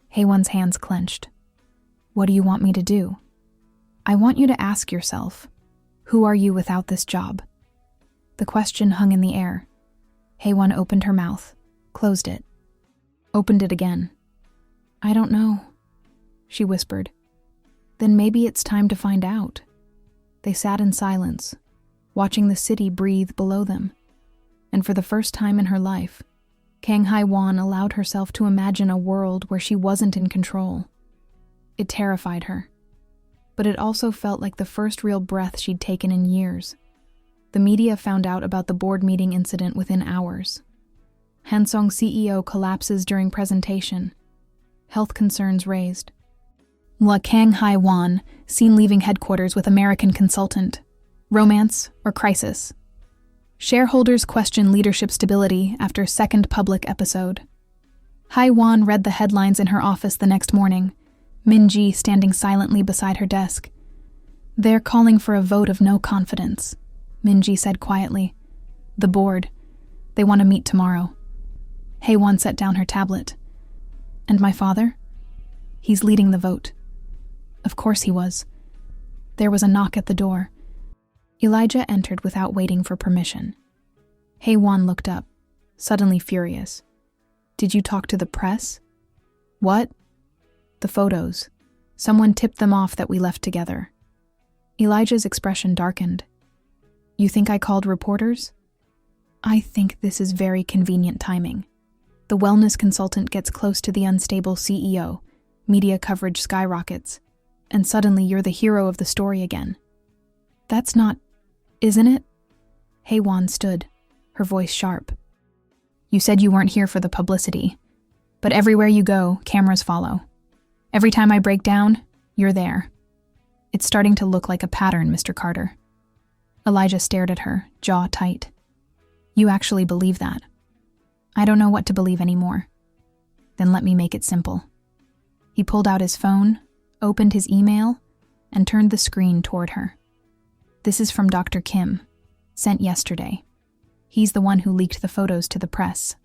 Hae-won's hands clenched. "What do you want me to do?" "I want you to ask yourself, who are you without this job?" The question hung in the air. Hae-won opened her mouth, closed it, opened it again. "I don't know," she whispered. "Then maybe it's time to find out." They sat in silence, watching the city breathe below them. And for the first time in her life, Kang Hae-won allowed herself to imagine a world where she wasn't in control. It terrified her, but it also felt like the first real breath she'd taken in years. The media found out about the board meeting incident within hours. Hansong CEO collapses during presentation. Health concerns raised. La Kang Hae-won, seen leaving headquarters with American consultant. Romance or crisis? Shareholders question leadership stability after second public episode. Hae-won read the headlines in her office the next morning, Min-ji standing silently beside her desk. "They're calling for a vote of no confidence," Min-ji said quietly. "The board. They want to meet tomorrow." Hae-won set down her tablet. "And my father?" "He's leading the vote." Of course he was. There was a knock at the door. Elijah entered without waiting for permission. Hae-won looked up, suddenly furious. "Did you talk to the press?" "What?" "The photos. Someone tipped them off that we left together." Elijah's expression darkened. "You think I called reporters?" "I think this is very convenient timing. The wellness consultant gets close to the unstable CEO, media coverage skyrockets, and suddenly you're the hero of the story again. That's not, isn't it?" Hae-won stood, her voice sharp. "You said you weren't here for the publicity, but everywhere you go, cameras follow. Every time I break down, you're there. It's starting to look like a pattern, Mr. Carter." Elijah stared at her, jaw tight. "You actually believe that?" I don't know what to believe anymore. Then let me make it simple. He pulled out his phone, opened his email, and turned the screen toward her. This is from Dr. Kim, sent yesterday. He's the one who leaked the photos to the press.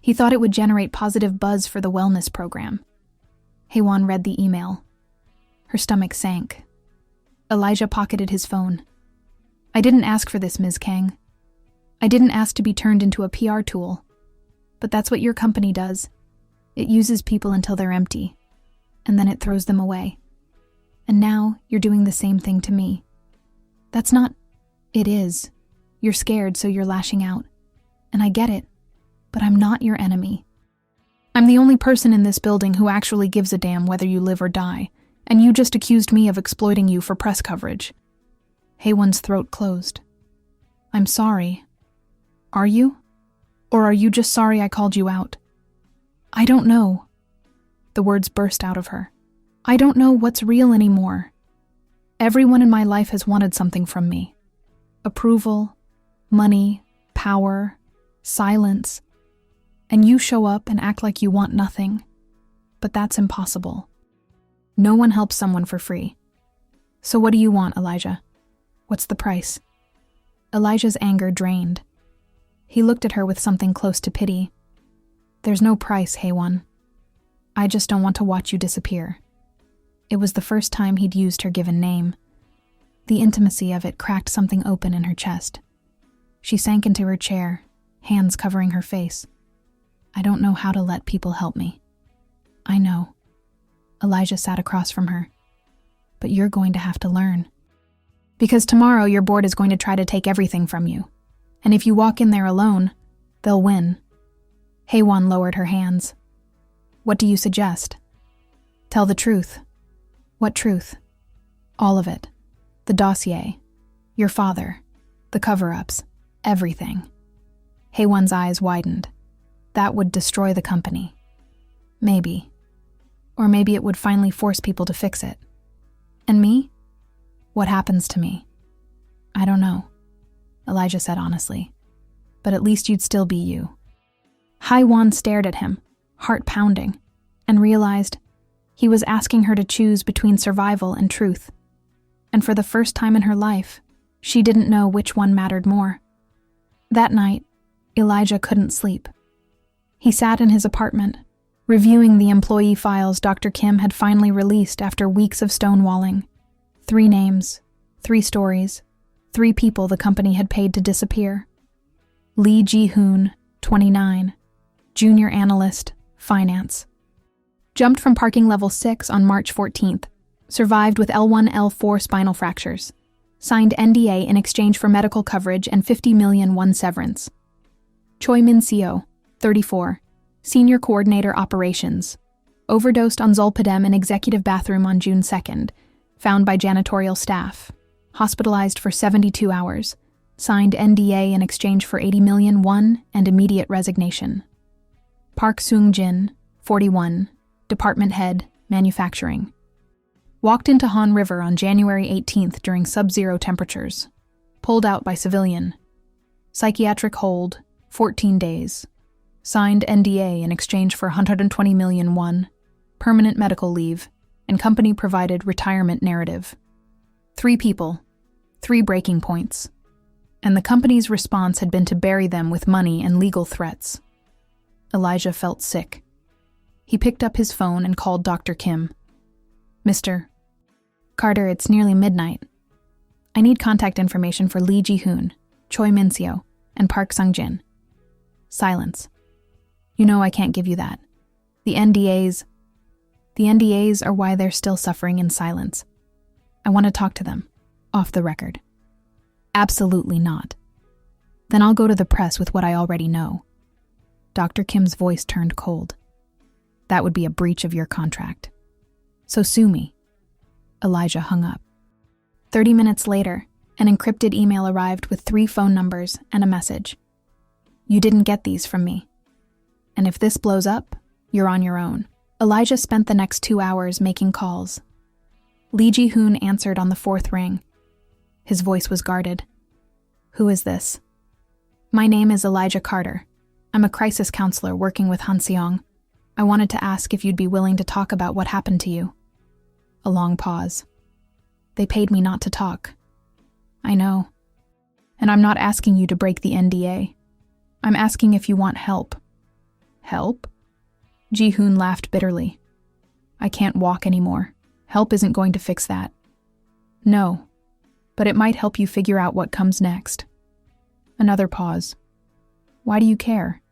He thought it would generate positive buzz for the wellness program. Haewon read the email. Her stomach sank. Elijah pocketed his phone. I didn't ask for this, Ms. Kang. I didn't ask to be turned into a PR tool. But that's what your company does. It uses people until they're empty, and then it throws them away. And now you're doing the same thing to me. That's not... It is. You're scared, so you're lashing out. And I get it, but I'm not your enemy. I'm the only person in this building who actually gives a damn whether you live or die, and you just accused me of exploiting you for press coverage. Haewon's throat closed. I'm sorry. Are you? Or are you just sorry I called you out? I don't know. The words burst out of her. I don't know what's real anymore. Everyone in my life has wanted something from me. Approval, money, power, silence. And you show up and act like you want nothing. But that's impossible. No one helps someone for free. So what do you want, Elijah? What's the price? Elijah's anger drained. He looked at her with something close to pity. There's no price, Haewon. I just don't want to watch you disappear. It was the first time he'd used her given name. The intimacy of it cracked something open in her chest. She sank into her chair, hands covering her face. I don't know how to let people help me. I know. Elijah sat across from her. But you're going to have to learn. Because tomorrow your board is going to try to take everything from you. And if you walk in there alone, they'll win. Haewon lowered her hands. What do you suggest? Tell the truth. What truth? All of it. The dossier. Your father. The cover-ups. Everything. Haewon's eyes widened. That would destroy the company. Maybe. Or maybe it would finally force people to fix it. And me? What happens to me? I don't know, Elijah said honestly. But at least you'd still be you. Haewon stared at him, heart pounding, and realized he was asking her to choose between survival and truth. And for the first time in her life, she didn't know which one mattered more. That night, Elijah couldn't sleep. He sat in his apartment, reviewing the employee files Dr. Kim had finally released after weeks of stonewalling. 3 names, 3 stories, 3 people the company had paid to disappear. Lee Ji-hoon, 29, junior analyst, finance. Jumped from parking level 6 on March 14th, survived with L1, L4 spinal fractures. Signed NDA in exchange for medical coverage and 50 million won severance. Choi Min-seo, 34, senior coordinator operations. Overdosed on Zolpidem in executive bathroom on June 2nd, found by janitorial staff. Hospitalized for 72 hours. Signed NDA in exchange for 80 million won and immediate resignation. Park Seung-jin, 41, department head, manufacturing. Walked into Han River on January 18th during sub-zero temperatures. Pulled out by civilian. Psychiatric hold, 14 days. Signed NDA in exchange for 120 million won, permanent medical leave, and company-provided retirement narrative. 3 people, 3 breaking points. And the company's response had been to bury them with money and legal threats. Elijah felt sick. He picked up his phone and called Dr. Kim. Mr. Carter, it's nearly midnight. I need contact information for Lee Ji-hoon, Choi Min-seo, and Park Seung-jin. Silence. You know I can't give you that. The NDAs are why they're still suffering in silence. I want to talk to them, off the record. Absolutely not. Then I'll go to the press with what I already know. Dr. Kim's voice turned cold. That would be a breach of your contract. So sue me. Elijah hung up. 30 minutes later, an encrypted email arrived with 3 phone numbers and a message. You didn't get these from me. And if this blows up, you're on your own. Elijah spent the next 2 hours making calls. Lee Ji-hoon answered on the 4th ring. His voice was guarded. Who is this? My name is Elijah Carter. I'm a crisis counselor working with Hanseong. I wanted to ask if you'd be willing to talk about what happened to you. A long pause. They paid me not to talk. I know. And I'm not asking you to break the NDA. I'm asking if you want help. Help? Ji-hoon laughed bitterly. I can't walk anymore. Help isn't going to fix that. No, but it might help you figure out what comes next. Another pause. Why do you care?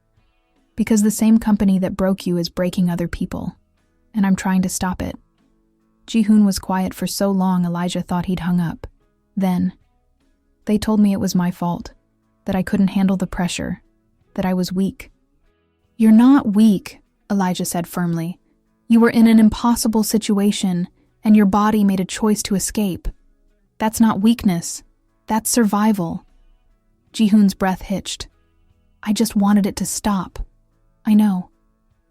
Because the same company that broke you is breaking other people, and I'm trying to stop it. Ji-hoon was quiet for so long Elijah thought he'd hung up. Then, they told me it was my fault, that I couldn't handle the pressure, that I was weak. You're not weak, Elijah said firmly. You were in an impossible situation, and your body made a choice to escape. That's not weakness. That's survival. Ji-hoon's breath hitched. I just wanted it to stop. I know.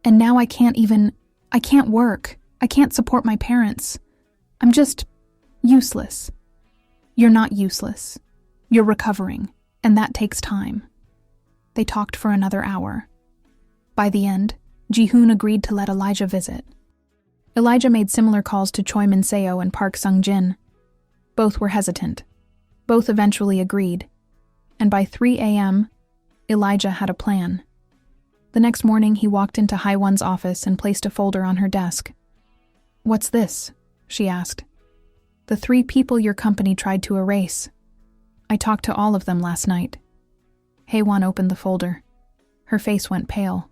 And now I can't work. I can't support my parents. I'm just useless. You're not useless. You're recovering, and that takes time. They talked for another hour. By the end, Ji-hoon agreed to let Elijah visit. Elijah made similar calls to Choi Min-seo and Park Sung-jin. Both were hesitant. Both eventually agreed. And by 3 a.m., Elijah had a plan. The next morning, he walked into Haiwon's office and placed a folder on her desk. What's this? She asked. The 3 people your company tried to erase. I talked to all of them last night. Haewon opened the folder. Her face went pale.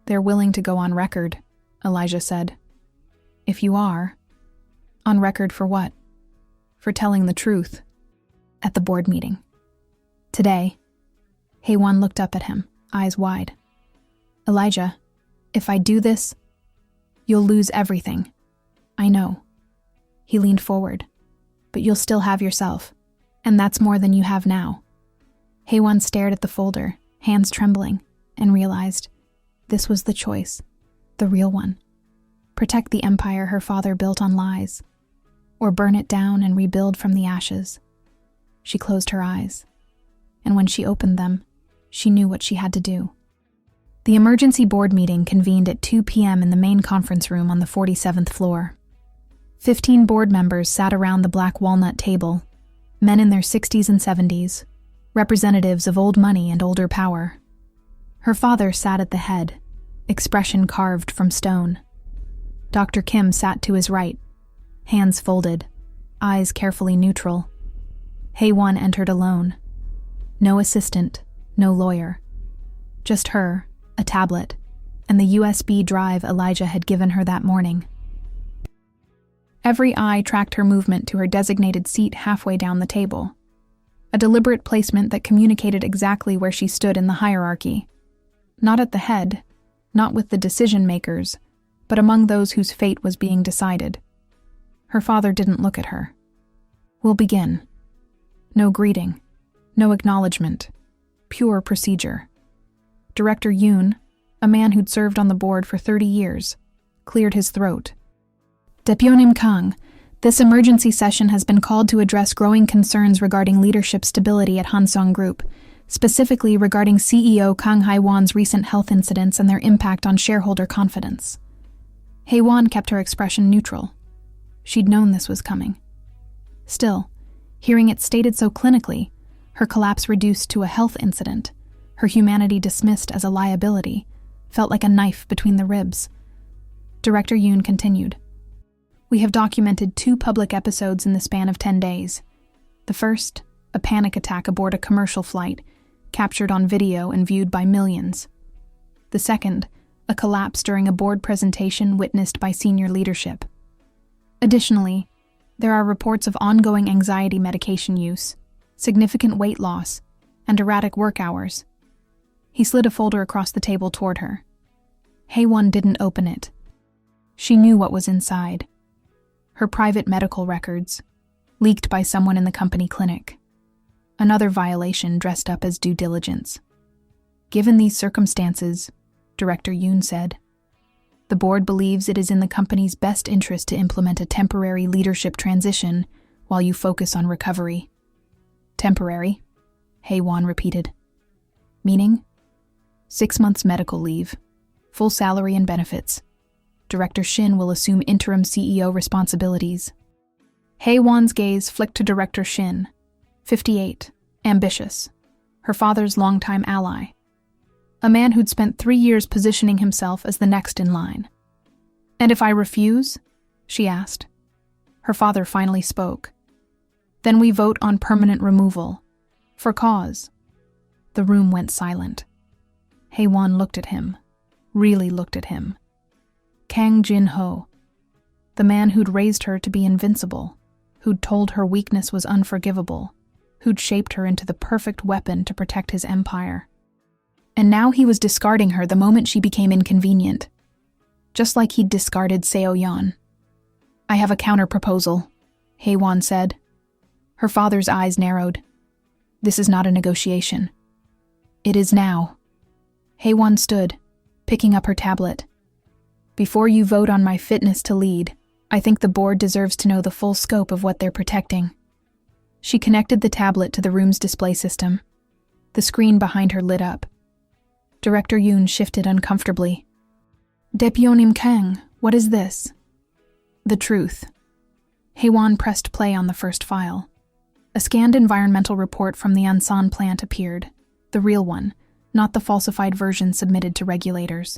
They're willing to go on record, Elijah said. If you are. On record for what? For telling the truth. At the board meeting. Today. Haewon looked up at him, eyes wide. Elijah, if I do this, you'll lose everything. I know. He leaned forward. But you'll still have yourself, and that's more than you have now. Haewon stared at the folder, hands trembling, and realized this was the choice, the real one. Protect the empire her father built on lies, or burn it down and rebuild from the ashes. She closed her eyes, and when she opened them, she knew what she had to do. The emergency board meeting convened at 2 p.m. in the main conference room on the 47th floor. 15 board members sat around the black walnut table, men in their 60s and 70s, representatives of old money and older power. Her father sat at the head, expression carved from stone. Dr. Kim sat to his right, hands folded, eyes carefully neutral. Haewon entered alone. No assistant, no lawyer. Just her, a tablet, and the USB drive Elijah had given her that morning. Every eye tracked her movement to her designated seat halfway down the table. A deliberate placement that communicated exactly where she stood in the hierarchy. Not at the head, not with the decision-makers, but among those whose fate was being decided. Her father didn't look at her. We'll begin. No greeting, no acknowledgement, pure procedure. Director Yoon, a man who'd served on the board for 30 years, cleared his throat. Depunim Kang, this emergency session has been called to address growing concerns regarding leadership stability at Hansong Group, specifically regarding CEO Kang Haewon's recent health incidents and their impact on shareholder confidence. Haewon kept her expression neutral. She'd known this was coming. Still, hearing it stated so clinically, her collapse reduced to a health incident, her humanity dismissed as a liability, felt like a knife between the ribs. Director Yoon continued. We have documented 2 public episodes in the span of 10 days. The first, a panic attack aboard a commercial flight, captured on video and viewed by millions. The second, a collapse during a board presentation witnessed by senior leadership. Additionally, there are reports of ongoing anxiety medication use, significant weight loss, and erratic work hours. He slid a folder across the table toward her. Haewon didn't open it. She knew what was inside. Her private medical records, leaked by someone in the company clinic. Another violation dressed up as due diligence. Given these circumstances, Director Yoon said, the board believes it is in the company's best interest to implement a temporary leadership transition while you focus on recovery. Temporary, Haewon repeated. Meaning? 6 months medical leave, full salary and benefits. Director Shin will assume interim CEO responsibilities. Hae-won's gaze flicked to Director Shin, 58, ambitious, her father's longtime ally. A man who'd spent 3 years positioning himself as the next in line. "And if I refuse?" she asked. Her father finally spoke. "Then we vote on permanent removal. For cause." The room went silent. Hae-won looked at him, really looked at him. Kang Jin-ho, the man who'd raised her to be invincible, who'd told her weakness was unforgivable, who'd shaped her into the perfect weapon to protect his empire. And now he was discarding her the moment she became inconvenient, just like he'd discarded Seo-yeon. "I have a counter-proposal," Hae-won said. Her father's eyes narrowed. "This is not a negotiation." "It is now." Hae-won stood, picking up her tablet. "Before you vote on my fitness to lead, I think the board deserves to know the full scope of what they're protecting." She connected the tablet to the room's display system. The screen behind her lit up. Director Yoon shifted uncomfortably. "Depuonim Kang, what is this?" "The truth." Hae-won pressed play on the first file. A scanned environmental report from the Ansan plant appeared, the real one, not the falsified version submitted to regulators.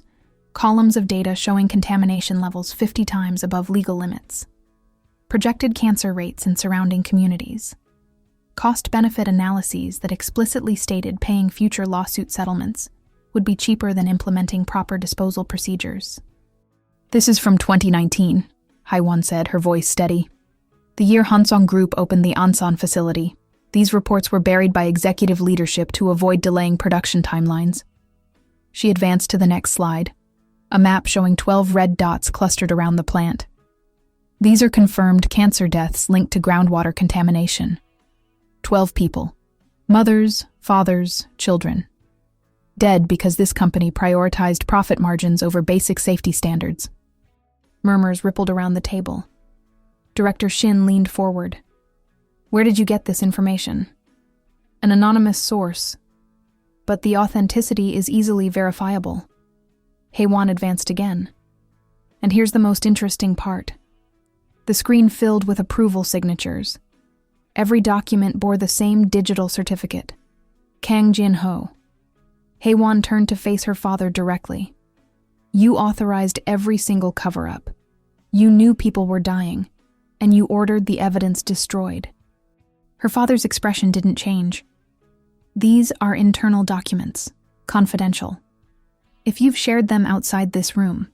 Columns of data showing contamination levels 50 times above legal limits. Projected cancer rates in surrounding communities. Cost-benefit analyses that explicitly stated paying future lawsuit settlements would be cheaper than implementing proper disposal procedures. "This is from 2019, Hae-won said, her voice steady. "The year Hansong Group opened the Ansan facility. These reports were buried by executive leadership to avoid delaying production timelines." She advanced to the next slide, a map showing 12 red dots clustered around the plant. These are confirmed cancer deaths linked to groundwater contamination. 12 people. Mothers, fathers, children. Dead because this company prioritized profit margins over basic safety standards. Murmurs rippled around the table. Director Shin leaned forward. "Where did you get this information?" "An anonymous source. But the authenticity is easily verifiable." Hae-won advanced again. "And here's the most interesting part." The screen filled with approval signatures. Every document bore the same digital certificate. Kang Jin-ho. Hae-won turned to face her father directly. "You authorized every single cover-up. You knew people were dying, and you ordered the evidence destroyed." Her father's expression didn't change. "These are internal documents, confidential. If you've shared them outside this room,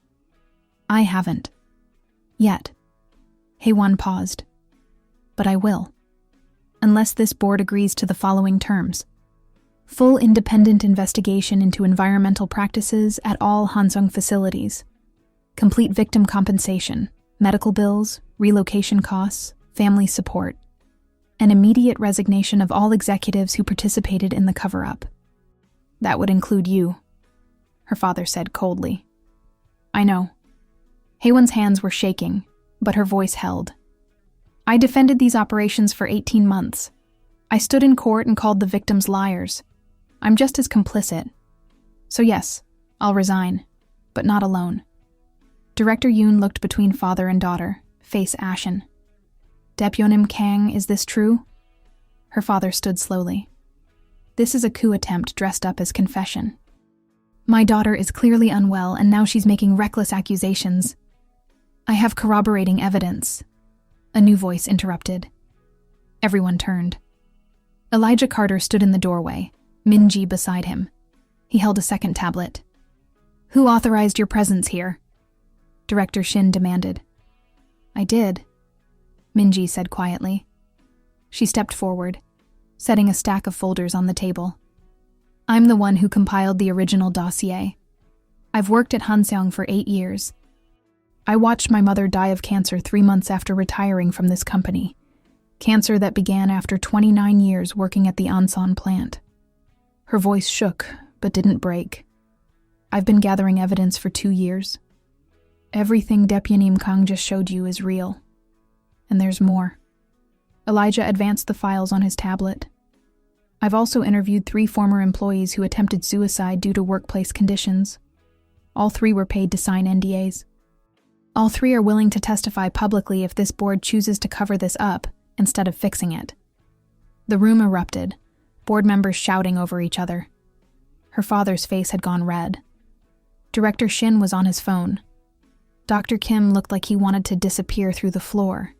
I haven't. Yet." Hae-won paused. "But I will. Unless this board agrees to the following terms. Full independent investigation into environmental practices at all Hansong facilities. Complete victim compensation, medical bills, relocation costs, family support. An immediate resignation of all executives who participated in the cover-up. That would include you," her father said coldly. "I know." Hae-won's hands were shaking, but her voice held. "I defended these operations for 18 months. I stood in court and called the victims liars. I'm just as complicit. So yes, I'll resign, but not alone." Director Yoon looked between father and daughter, face ashen. "Depuonim Kang, is this true?" Her father stood slowly. "This is a coup attempt dressed up as confession. My daughter is clearly unwell and now she's making reckless accusations. I have corroborating evidence." A new voice interrupted. Everyone turned. Elijah Carter stood in the doorway, Min-ji beside him. He held a second tablet. "Who authorized your presence here?" Director Shin demanded. "I did," Min-ji said quietly. She stepped forward, setting a stack of folders on the table. "I'm the one who compiled the original dossier. I've worked at Hanseong for 8 years. I watched my mother die of cancer 3 months after retiring from this company. Cancer that began after 29 years working at the Ansan plant." Her voice shook, but didn't break. "I've been gathering evidence for 2 years. Everything Depuonim Kang just showed you is real. And there's more." Elijah advanced the files on his tablet. I've also interviewed 3 former employees who attempted suicide due to workplace conditions. All 3 were paid to sign NDAs. All 3 are willing to testify publicly if this board chooses to cover this up instead of fixing it. The room erupted, board members shouting over each other. Her father's face had gone red. Director Shin was on his phone. Dr. Kim looked like he wanted to disappear through the floor.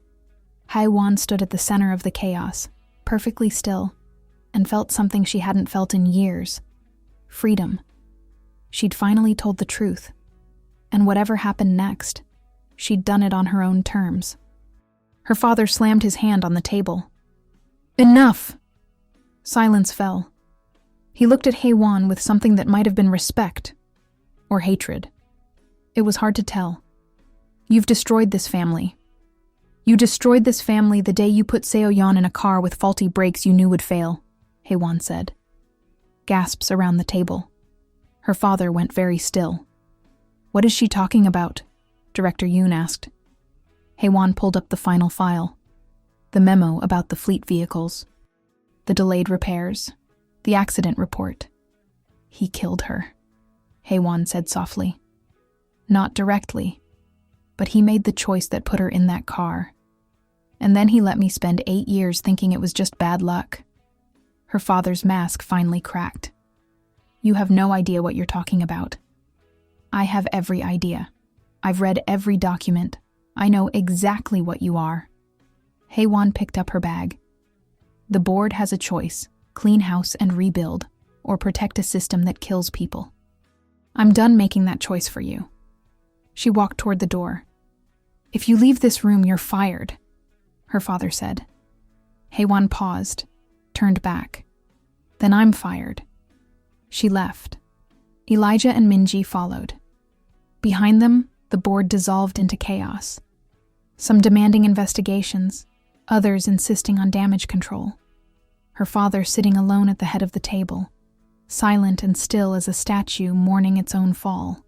Hae-won stood at the center of the chaos, perfectly still, and felt something she hadn't felt in years. Freedom. She'd finally told the truth. And whatever happened next, she'd done it on her own terms. Her father slammed his hand on the table. Enough! Silence fell. He looked at Hae-won with something that might have been respect or hatred. It was hard to tell. You've destroyed this family. You destroyed this family the day you put Seo-yeon in a car with faulty brakes you knew would fail, Hae-won said. Gasps around the table. Her father went very still. What is she talking about? Director Yoon asked. Hae-won pulled up the final file. The memo about the fleet vehicles. The delayed repairs. The accident report. He killed her, Hae-won said softly. Not directly, but he made the choice that put her in that car. And then he let me spend 8 years thinking it was just bad luck. Her father's mask finally cracked. You have no idea what you're talking about. I have every idea. I've read every document. I know exactly what you are. Hae-won picked up her bag. The board has a choice: clean house and rebuild, or protect a system that kills people. I'm done making that choice for you. She walked toward the door. If you leave this room, you're fired, her father said. Hae-won paused, turned back. Then I'm fired. She left. Elijah and Minji followed. Behind them, the board dissolved into chaos. Some demanding investigations, others insisting on damage control. Her father sitting alone at the head of the table, silent and still as a statue mourning its own fall.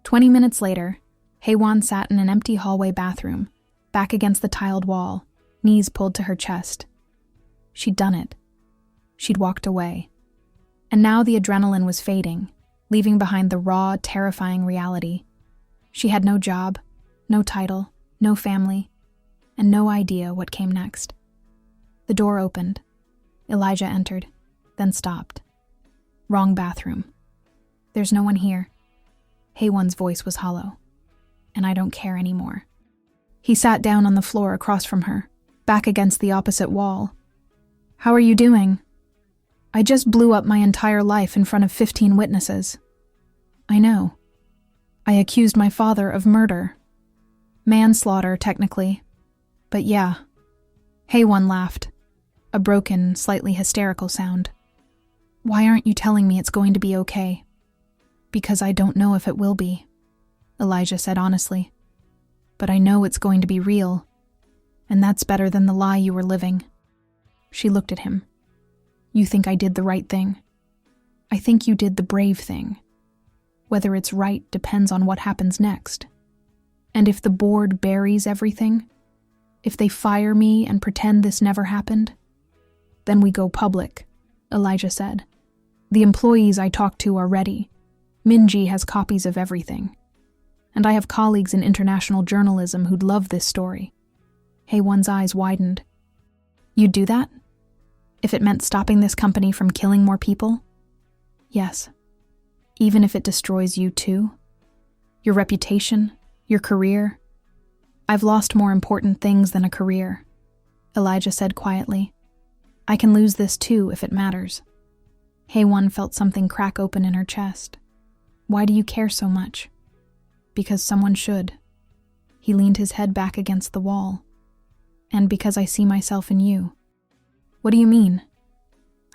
20 minutes later, Hae-won sat in an empty hallway bathroom, back against the tiled wall, knees pulled to her chest. She'd done it. She'd walked away. And now the adrenaline was fading, leaving behind the raw, terrifying reality. She had no job, no title, no family, and no idea what came next. The door opened. Elijah entered, then stopped. Wrong bathroom. There's no one here. Hae-won's voice was hollow. And I don't care anymore. He sat down on the floor across from her, back against the opposite wall. How are you doing? I just blew up my entire life in front of 15 witnesses. I know. I accused my father of murder. Manslaughter, technically. But yeah. Hae-won laughed. A broken, slightly hysterical sound. Why aren't you telling me it's going to be okay? Because I don't know if it will be, Elijah said honestly. But I know it's going to be real. And that's better than the lie you were living. She looked at him. You think I did the right thing? I think you did the brave thing. Whether it's right depends on what happens next. And if the board buries everything, if they fire me and pretend this never happened, then we go public, Elijah said. The employees I talked to are ready. Minji has copies of everything. And I have colleagues in international journalism who'd love this story. Hae-won's eyes widened. You'd do that? If it meant stopping this company from killing more people? Yes. Even if it destroys you too? Your reputation? Your career? I've lost more important things than a career, Elijah said quietly. I can lose this too if it matters. Hae-won felt something crack open in her chest. Why do you care so much? Because someone should. He leaned his head back against the wall. And because I see myself in you. What do you mean?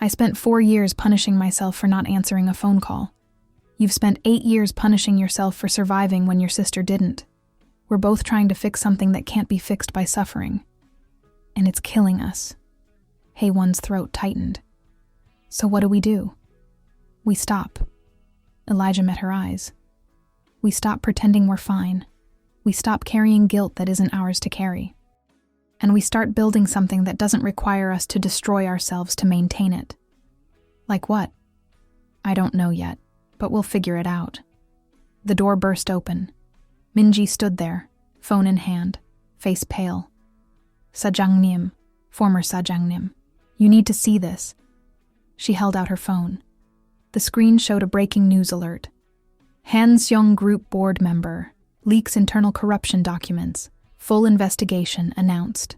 I spent 4 years punishing myself for not answering a phone call. You've spent 8 years punishing yourself for surviving when your sister didn't. We're both trying to fix something that can't be fixed by suffering. And it's killing us. Hae-won's throat tightened. So what do? We stop. Elijah met her eyes. We stop pretending we're fine. We stop carrying guilt that isn't ours to carry. And we start building something that doesn't require us to destroy ourselves to maintain it. Like what? I don't know yet, but we'll figure it out. The door burst open. Minji stood there, phone in hand, face pale. Sajangnim, former Sajangnim, you need to see this. She held out her phone. The screen showed a breaking news alert. Hanseong Group board member leaks internal corruption documents. Full investigation announced.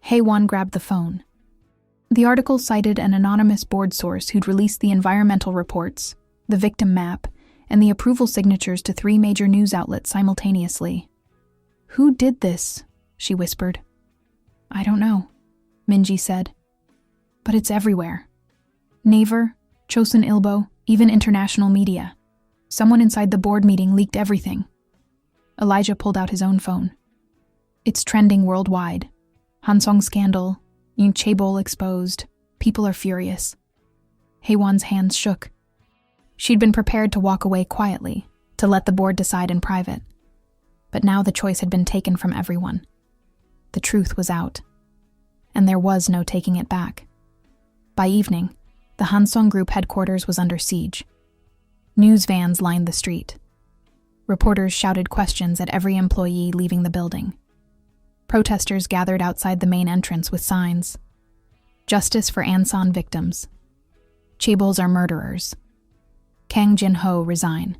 Haewon grabbed the phone. The article cited an anonymous board source who'd released the environmental reports, the victim map, and the approval signatures to 3 major news outlets simultaneously. Who did this? She whispered. I don't know, Minji said. But it's everywhere. Naver, Chosun Ilbo, even international media. Someone inside the board meeting leaked everything. Elijah pulled out his own phone. It's trending worldwide. Hansong scandal, Yoon Chaebol exposed. People are furious. Haewon's hands shook. She'd been prepared to walk away quietly, to let the board decide in private. But now the choice had been taken from everyone. The truth was out. And there was no taking it back. By evening, the Hansong Group headquarters was under siege. News vans lined the street. Reporters shouted questions at every employee leaving the building. Protesters gathered outside the main entrance with signs. Justice for Ansan victims. Chaebols are murderers. Kang Jin-ho resign.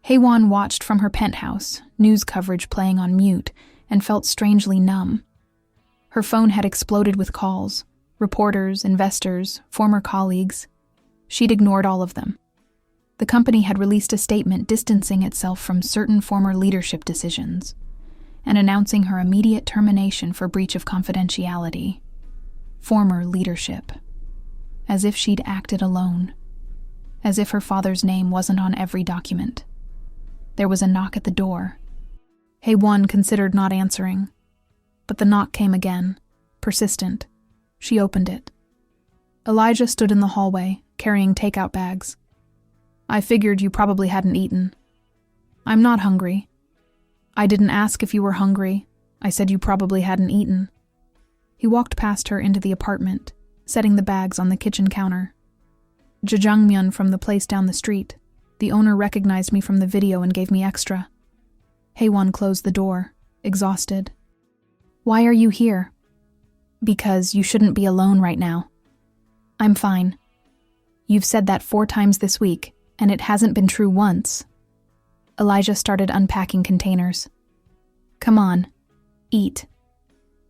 Haewon watched from her penthouse, news coverage playing on mute, and felt strangely numb. Her phone had exploded with calls. Reporters, investors, former colleagues. She'd ignored all of them. The company had released a statement distancing itself from certain former leadership decisions and announcing her immediate termination for breach of confidentiality. Former leadership. As if she'd acted alone. As if her father's name wasn't on every document. There was a knock at the door. Haewon considered not answering, but the knock came again, persistent. She opened it. Elijah stood in the hallway, carrying takeout bags. I figured you probably hadn't eaten. I'm not hungry. I didn't ask if you were hungry. I said you probably hadn't eaten. He walked past her into the apartment, setting the bags on the kitchen counter. Jajangmyeon from the place down the street. The owner recognized me from the video and gave me extra. Haewon closed the door, exhausted. Why are you here? Because you shouldn't be alone right now. I'm fine. You've said that 4 times this week, and it hasn't been true once. Elijah started unpacking containers. Come on, eat.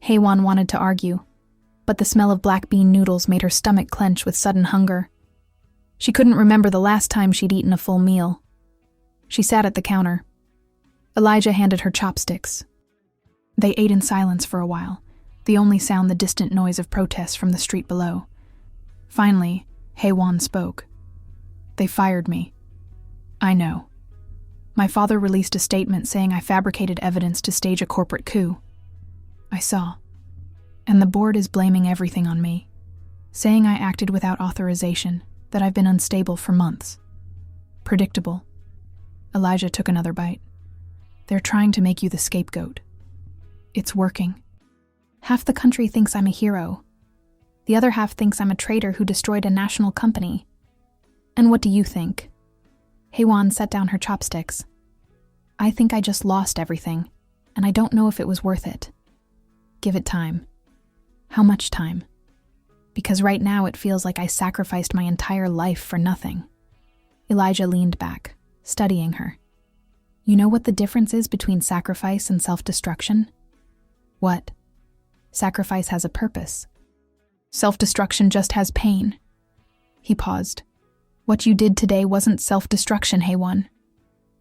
Haewon wanted to argue, but the smell of black bean noodles made her stomach clench with sudden hunger. She couldn't remember the last time she'd eaten a full meal. She sat at the counter. Elijah handed her chopsticks. They ate in silence for a while, the only sound the distant noise of protests from the street below. Finally, Haewon spoke. They fired me. I know. My father released a statement saying I fabricated evidence to stage a corporate coup. I saw. And the board is blaming everything on me, saying I acted without authorization, that I've been unstable for months. Predictable. Elijah took another bite. They're trying to make you the scapegoat. It's working. Half the country thinks I'm a hero. The other half thinks I'm a traitor who destroyed a national company. And what do you think? Haewon set down her chopsticks. I think I just lost everything, and I don't know if it was worth it. Give it time. How much time? Because right now it feels like I sacrificed my entire life for nothing. Elijah leaned back, studying her. You know what the difference is between sacrifice and self-destruction? What? Sacrifice has a purpose. Self-destruction just has pain. He paused. What you did today wasn't self-destruction, Haewon.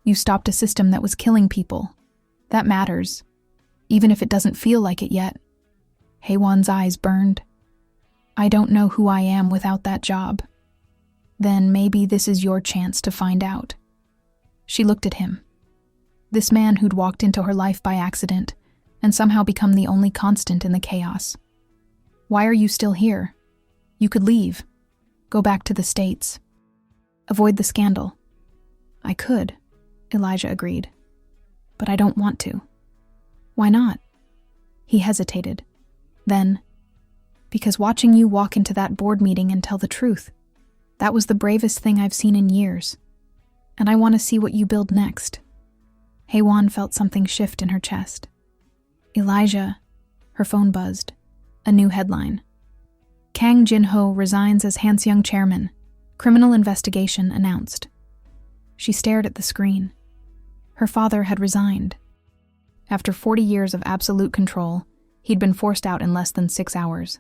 You stopped a system that was killing people. That matters, even if it doesn't feel like it yet. Haewon's eyes burned. I don't know who I am without that job. Then maybe this is your chance to find out. She looked at him. This man who'd walked into her life by accident and somehow become the only constant in the chaos. Why are you still here? You could leave. Go back to the States. Avoid the scandal. I could, Elijah agreed. But I don't want to. Why not? He hesitated. Then, because watching you walk into that board meeting and tell the truth, That was the bravest thing I've seen in years. And I want to see what you build next. Haewon felt something shift in her chest. Elijah, her phone buzzed. A new headline. Kang Jin-ho resigns as Hanseong chairman. Criminal investigation announced. She stared at the screen. Her father had resigned. After 40 years of absolute control, he'd been forced out in less than 6 hours.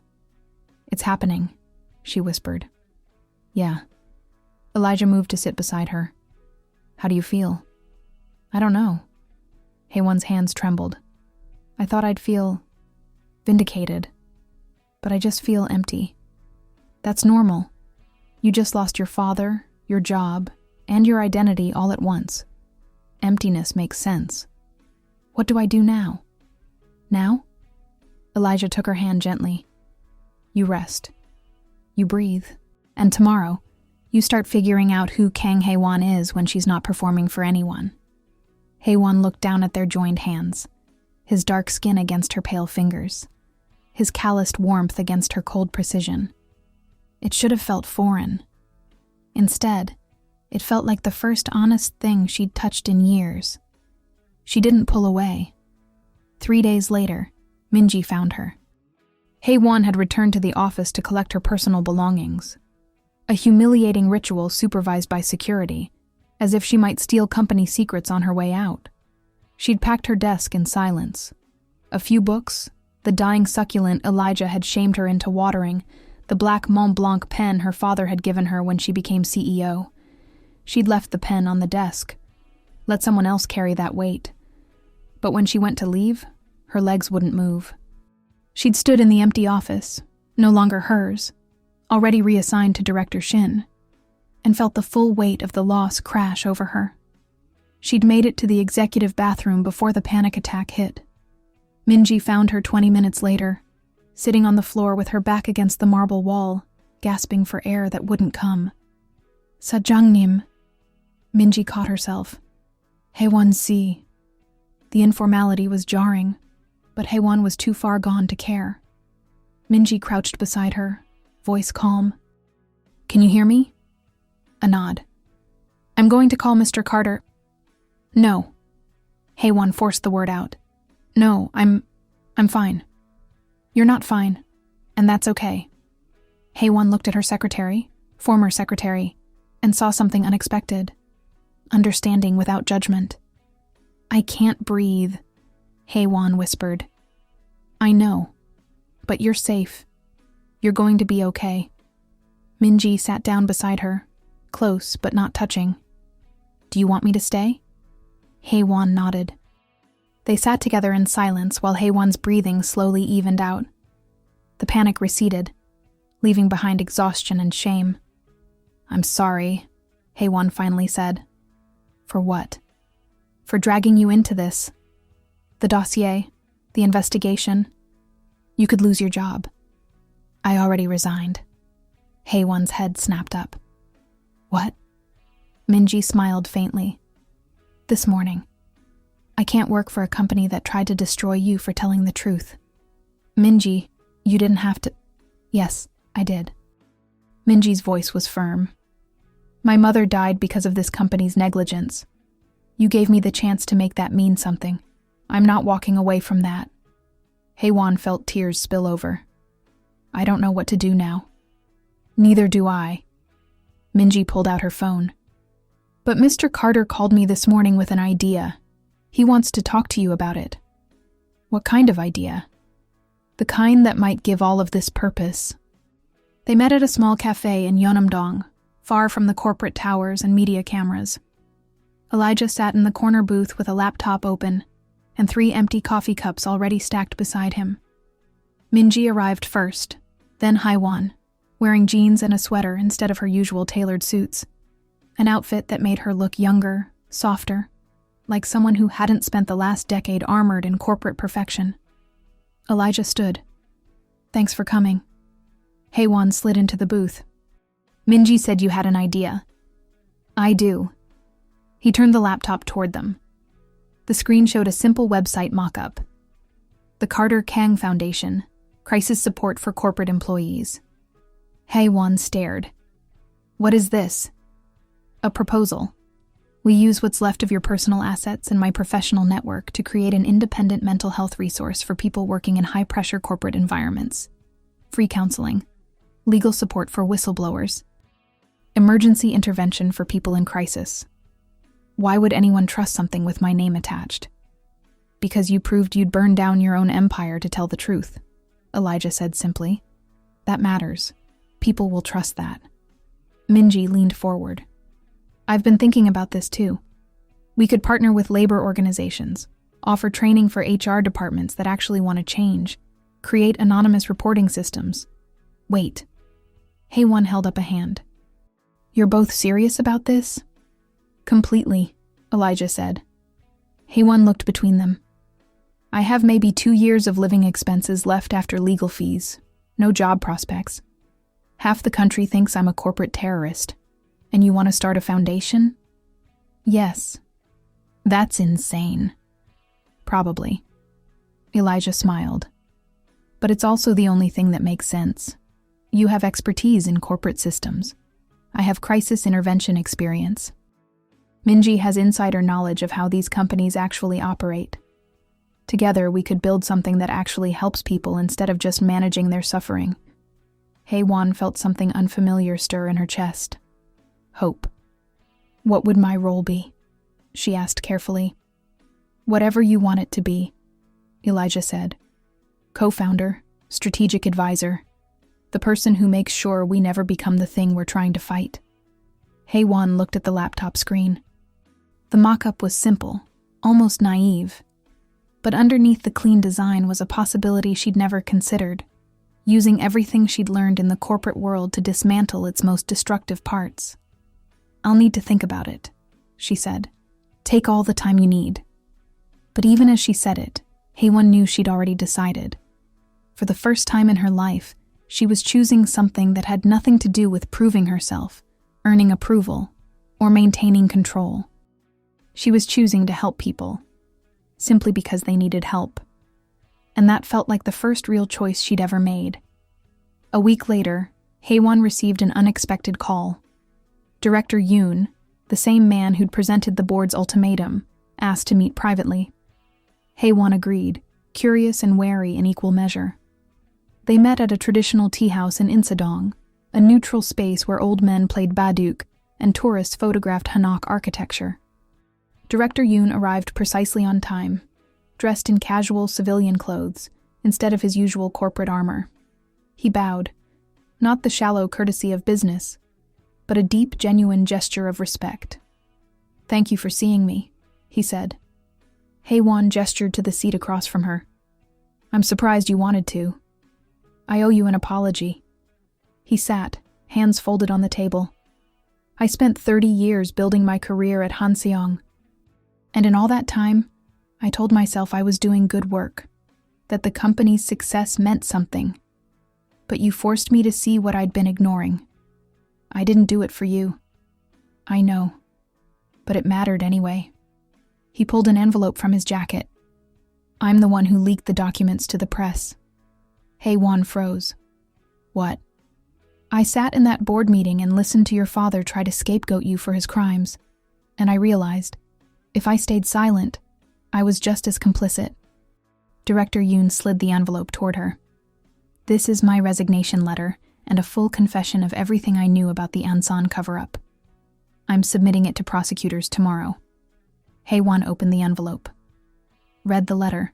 It's happening, she whispered. Yeah. Elijah moved to sit beside her. How do you feel? I don't know. Haewon's hands trembled. I thought I'd feel vindicated, but I just feel empty. That's normal. You just lost your father, your job, and your identity all at once. Emptiness makes sense. What do I do now? Now? Elijah took her hand gently. You rest. You breathe. And tomorrow, you start figuring out who Kang Haewon is when she's not performing for anyone. Haewon looked down at their joined hands, his dark skin against her pale fingers, his calloused warmth against her cold precision. It should have felt foreign. Instead, it felt like the first honest thing she'd touched in years. She didn't pull away. 3 days later, Minji found her. Haewon had returned to the office to collect her personal belongings. A humiliating ritual supervised by security, as if she might steal company secrets on her way out. She'd packed her desk in silence. A few books, the dying succulent Elijah had shamed her into watering, the black Mont Blanc pen her father had given her when she became CEO. She'd left the pen on the desk, let someone else carry that weight. But when she went to leave, her legs wouldn't move. She'd stood in the empty office, no longer hers, already reassigned to Director Shin, and felt the full weight of the loss crash over her. She'd made it to the executive bathroom before the panic attack hit. Minji found her 20 minutes later, sitting on the floor with her back against the marble wall, gasping for air that wouldn't come. Sajangnim. Minji caught herself. Haewon-si. The informality was jarring, but Haewon was too far gone to care. Minji crouched beside her, voice calm. Can you hear me? A nod. I'm going to call Mr. Carter. No. Haewon forced the word out. No, I'm fine. You're not fine, and that's okay. Haewon looked at her secretary, former secretary, and saw something unexpected. Understanding without judgment. I can't breathe, Haewon whispered. I know, but you're safe. You're going to be okay. Minji sat down beside her, close but not touching. Do you want me to stay? Haewon nodded. They sat together in silence while Haewon's breathing slowly evened out. The panic receded, leaving behind exhaustion and shame. I'm sorry, Haewon finally said. For what? For dragging you into this. The dossier, the investigation. You could lose your job. I already resigned. Haewon's head snapped up. What? Minji smiled faintly. This morning. I can't work for a company that tried to destroy you for telling the truth. Minji, you didn't have to... Yes, I did. Minji's voice was firm. My mother died because of this company's negligence. You gave me the chance to make that mean something. I'm not walking away from that. Haewon felt tears spill over. I don't know what to do now. Neither do I. Minji pulled out her phone. But Mr. Carter called me this morning with an idea. He wants to talk to you about it. What kind of idea? The kind that might give all of this purpose. They met at a small cafe in Yeonam-dong, far from the corporate towers and media cameras. Elijah sat in the corner booth with a laptop open and 3 empty coffee cups already stacked beside him. Minji arrived first, then Haewon, wearing jeans and a sweater instead of her usual tailored suits, an outfit that made her look younger, softer, like someone who hadn't spent the last decade armored in corporate perfection. Elijah stood. Thanks for coming. Haewon slid into the booth. Minji said you had an idea. I do. He turned the laptop toward them. The screen showed a simple website mock-up. The Carter Kang Foundation, crisis support for corporate employees. Haewon stared. What is this? A proposal. We use what's left of your personal assets and my professional network to create an independent mental health resource for people working in high-pressure corporate environments. Free counseling, legal support for whistleblowers, emergency intervention for people in crisis. Why would anyone trust something with my name attached? Because you proved you'd burn down your own empire to tell the truth, Elijah said simply. That matters. People will trust that. Minji leaned forward. I've been thinking about this too. We could partner with labor organizations, offer training for HR departments that actually want to change, create anonymous reporting systems. Wait. Haewon held up a hand. You're both serious about this? Completely, Elijah said. Haewon looked between them. I have maybe 2 years of living expenses left after legal fees. No job prospects. Half the country thinks I'm a corporate terrorist. And you want to start a foundation? Yes. That's insane. Probably. Elijah smiled. But it's also the only thing that makes sense. You have expertise in corporate systems. I have crisis intervention experience. Minji has insider knowledge of how these companies actually operate. Together, we could build something that actually helps people instead of just managing their suffering. Haewon felt something unfamiliar stir in her chest. Hope. What would my role be? She asked carefully. Whatever you want it to be, Elijah said. Co-founder, strategic advisor, the person who makes sure we never become the thing we're trying to fight. Haewon looked at the laptop screen. The mock-up was simple, almost naive. But underneath the clean design was a possibility she'd never considered, using everything she'd learned in the corporate world to dismantle its most destructive parts. I'll need to think about it, she said. Take all the time you need. But even as she said it, Haewon knew she'd already decided. For the first time in her life, she was choosing something that had nothing to do with proving herself, earning approval, or maintaining control. She was choosing to help people, simply because they needed help. And that felt like the first real choice she'd ever made. A week later, Haewon received an unexpected call. Director Yoon, the same man who'd presented the board's ultimatum, asked to meet privately. Haewon agreed, curious and wary in equal measure. They met at a traditional tea house in Insadong, a neutral space where old men played baduk and tourists photographed Hanok architecture. Director Yoon arrived precisely on time, dressed in casual civilian clothes instead of his usual corporate armor. He bowed, not the shallow courtesy of business, but a deep, genuine gesture of respect. Thank you for seeing me, he said. Haewon gestured to the seat across from her. I'm surprised you wanted to. I owe you an apology. He sat, hands folded on the table. I spent 30 years building my career at Hanseong. And in all that time, I told myself I was doing good work, that the company's success meant something. But you forced me to see what I'd been ignoring. I didn't do it for you. I know. But it mattered anyway. He pulled an envelope from his jacket. I'm the one who leaked the documents to the press. Haewon froze. What? I sat in that board meeting and listened to your father try to scapegoat you for his crimes. And I realized, if I stayed silent, I was just as complicit. Director Yoon slid the envelope toward her. This is my resignation letter and a full confession of everything I knew about the Ansan cover-up. I'm submitting it to prosecutors tomorrow. Haewon opened the envelope. Read the letter.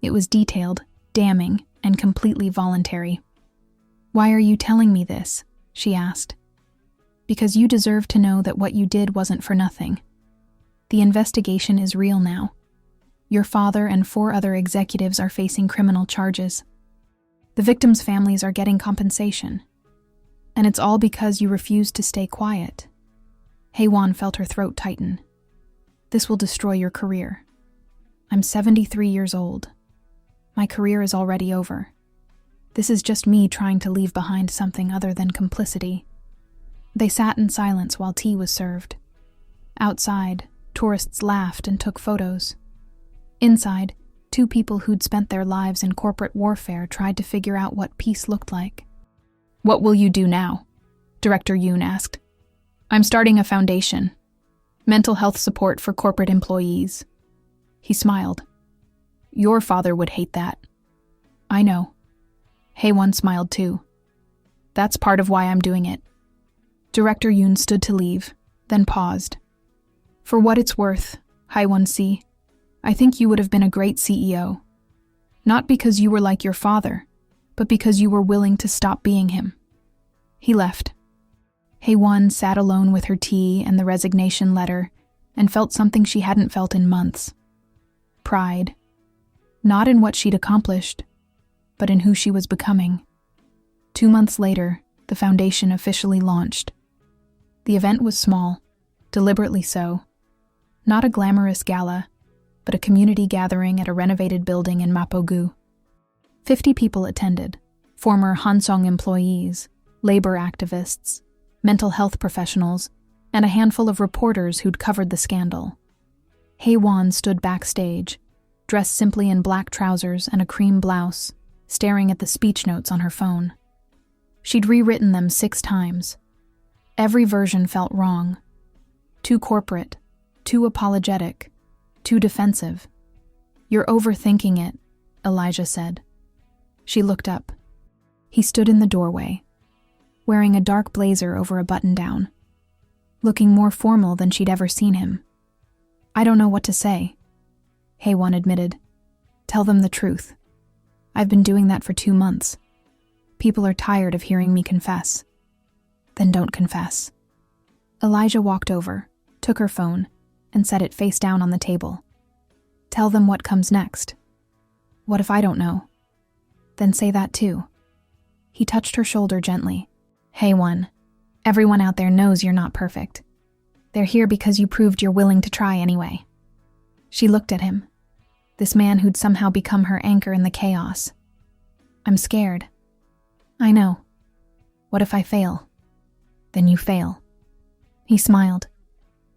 It was detailed, damning, and completely voluntary. Why are you telling me this? She asked. Because you deserve to know that what you did wasn't for nothing. The investigation is real now. Your father and 4 other executives are facing criminal charges. The victims' families are getting compensation. And it's all because you refused to stay quiet. Haewon felt her throat tighten. This will destroy your career. I'm 73 years old. My career is already over. This is just me trying to leave behind something other than complicity. They sat in silence while tea was served. Outside, tourists laughed and took photos. Inside, 2 people who'd spent their lives in corporate warfare tried to figure out what peace looked like. What will you do now? Director Yoon asked. I'm starting a foundation. Mental health support for corporate employees. He smiled. Your father would hate that. I know. Haewon smiled too. That's part of why I'm doing it. Director Yoon stood to leave, then paused. For what it's worth, Haewon-si, I think you would have been a great CEO. Not because you were like your father, but because you were willing to stop being him. He left. Haewon sat alone with her tea and the resignation letter and felt something she hadn't felt in months. Pride. Not in what she'd accomplished, but in who she was becoming. 2 months later, the foundation officially launched. The event was small, deliberately so. Not a glamorous gala, but a community gathering at a renovated building in Mapogu. 50 people attended, former Hansong employees, labor activists, mental health professionals, and a handful of reporters who'd covered the scandal. Haewon stood backstage, dressed simply in black trousers and a cream blouse, staring at the speech notes on her phone. She'd rewritten them 6 times. Every version felt wrong. Too corporate, too apologetic, too defensive. You're overthinking it, Elijah said. She looked up. He stood in the doorway, wearing a dark blazer over a button-down, looking more formal than she'd ever seen him. I don't know what to say, Haewon admitted. Tell them the truth. I've been doing that for 2 months. People are tired of hearing me confess. Then don't confess. Elijah walked over, took her phone, and set it face down on the table. Tell them what comes next. What if I don't know? Then say that too. He touched her shoulder gently. Haewon, everyone out there knows you're not perfect. They're here because you proved you're willing to try anyway. She looked at him, this man who'd somehow become her anchor in the chaos. I'm scared. I know. What if I fail? Then you fail. He smiled.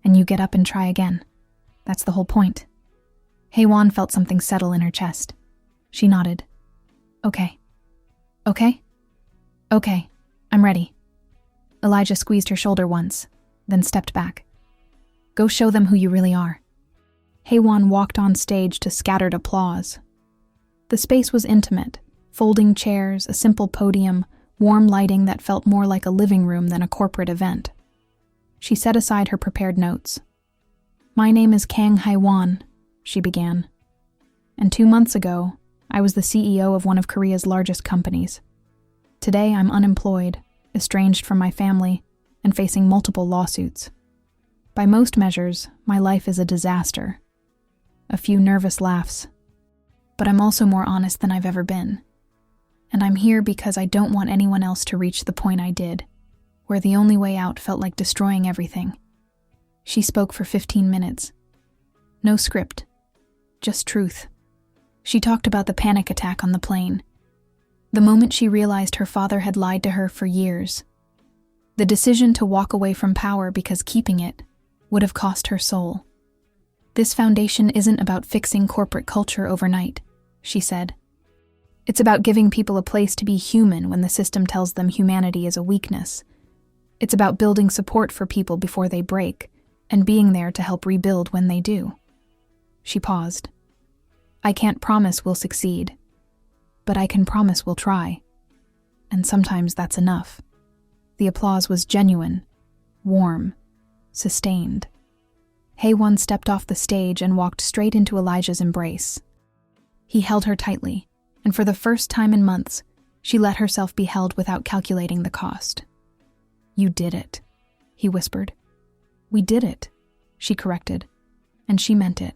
And you get up and try again. That's the whole point. Haewon felt something settle in her chest. She nodded. Okay. Okay? Okay, I'm ready. Elijah squeezed her shoulder once, then stepped back. Go show them who you really are. Haewon walked on stage to scattered applause. The space was intimate, folding chairs, a simple podium, warm lighting that felt more like a living room than a corporate event. She set aside her prepared notes. My name is Kang Haewon, she began. And 2 months ago, I was the CEO of one of Korea's largest companies. Today, I'm unemployed, estranged from my family, and facing multiple lawsuits. By most measures, my life is a disaster. A few nervous laughs. But I'm also more honest than I've ever been. And I'm here because I don't want anyone else to reach the point I did, where the only way out felt like destroying everything. She spoke for 15 minutes. No script, just truth. She talked about the panic attack on the plane, the moment she realized her father had lied to her for years, the decision to walk away from power because keeping it would have cost her soul. This foundation isn't about fixing corporate culture overnight, she said. It's about giving people a place to be human when the system tells them humanity is a weakness. It's about building support for people before they break, and being there to help rebuild when they do. She paused. I can't promise we'll succeed, but I can promise we'll try. And sometimes that's enough. The applause was genuine, warm, sustained. Haewon stepped off the stage and walked straight into Elijah's embrace. He held her tightly, and for the first time in months, she let herself be held without calculating the cost. You did it, he whispered. We did it, she corrected, and she meant it.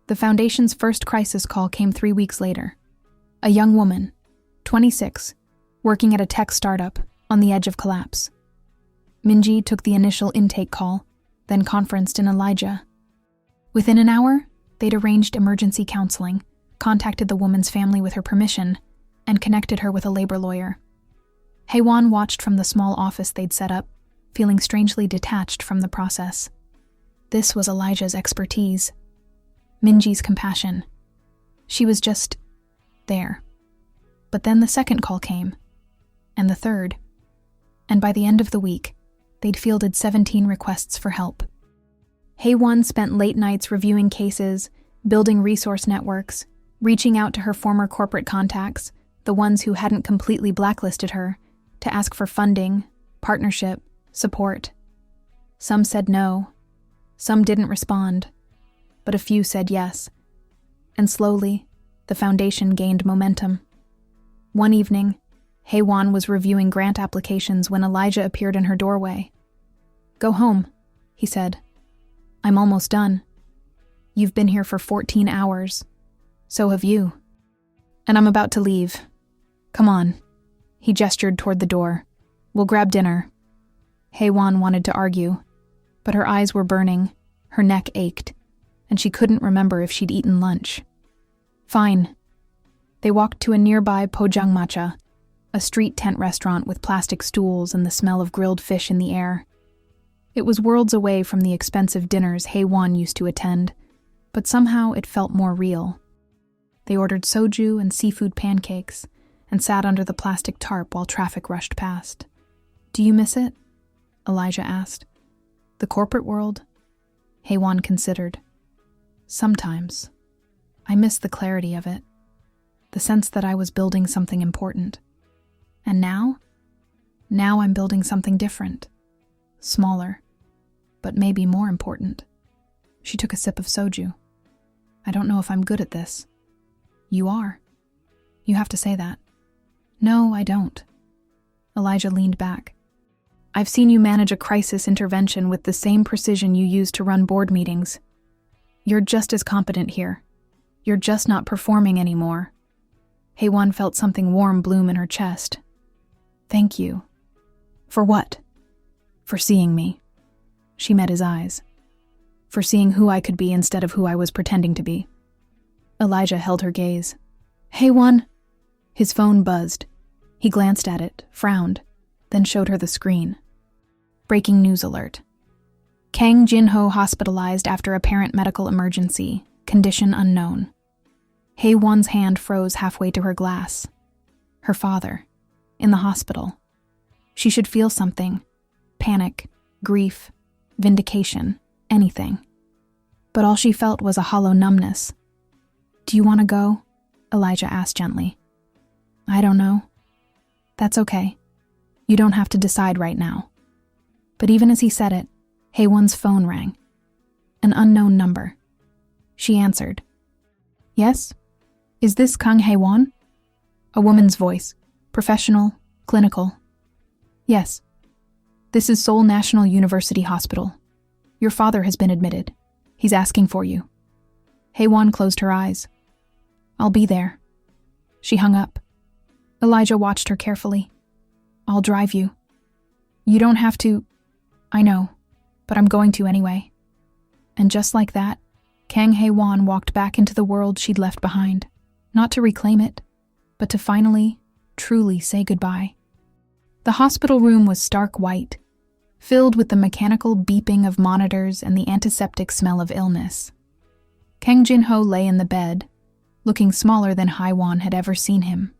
The foundation's first crisis call came 3 weeks later. A young woman, 26, working at a tech startup, on the edge of collapse. Minji took the initial intake call, then conferenced in Elijah. Within an hour, they'd arranged emergency counseling, contacted the woman's family with her permission, and connected her with a labor lawyer. Haewon watched from the small office they'd set up, feeling strangely detached from the process. This was Elijah's expertise. Minji's compassion. She was just there. But then the second call came, and the third. And by the end of the week, they'd fielded 17 requests for help. Haewon spent late nights reviewing cases, building resource networks, reaching out to her former corporate contacts, the ones who hadn't completely blacklisted her, to ask for funding, partnership, support. Some said no, some didn't respond, but a few said yes. And slowly, the foundation gained momentum. One evening, Haewon was reviewing grant applications when Elijah appeared in her doorway. "Go home," he said. "I'm almost done. You've been here for 14 hours. So have you. And I'm about to leave. Come on." He gestured toward the door. "We'll grab dinner." Haewon wanted to argue, but her eyes were burning, her neck ached, and she couldn't remember if she'd eaten lunch. Fine. They walked to a nearby Pojangmacha, a street tent restaurant with plastic stools and the smell of grilled fish in the air. It was worlds away from the expensive dinners Haewon used to attend, but somehow it felt more real. They ordered soju and seafood pancakes and sat under the plastic tarp while traffic rushed past. "Do you miss it?" Elijah asked. "The corporate world?" Haewon considered. "Sometimes. I miss the clarity of it, the sense that I was building something important. And now? Now I'm building something different, smaller, but maybe more important." She took a sip of soju. "I don't know if I'm good at this." "You are. You have to say that." "No, I don't." Elijah leaned back. "I've seen you manage a crisis intervention with the same precision you use to run board meetings. You're just as competent here. You're just not performing anymore." Haewon felt something warm bloom in her chest. "Thank you." "For what?" "For seeing me." She met his eyes. "For seeing who I could be instead of who I was pretending to be." Elijah held her gaze. "Haewon!" His phone buzzed. He glanced at it, frowned, then showed her the screen. Breaking news alert. Kang Jin-ho hospitalized after apparent medical emergency, condition unknown. Haewon's hand froze halfway to her glass. Her father, in the hospital. She should feel something. Panic, grief, vindication, anything. But all she felt was a hollow numbness. "Do you want to go?" Elijah asked gently. "I don't know." "That's okay. You don't have to decide right now." But even as he said it, Haewon's phone rang. An unknown number. She answered. "Yes? Is this Kang Haewon?" A woman's voice, professional, clinical. "Yes. This is Seoul National University Hospital. Your father has been admitted. He's asking for you." Haewon closed her eyes. "I'll be there." She hung up. Elijah watched her carefully. "I'll drive you." "You don't have to." "I know, but I'm going to anyway." And just like that, Kang Haewon walked back into the world she'd left behind, not to reclaim it, but to finally, truly say goodbye. The hospital room was stark white, filled with the mechanical beeping of monitors and the antiseptic smell of illness. Kang Jin-ho lay in the bed, looking smaller than Haewon had ever seen him.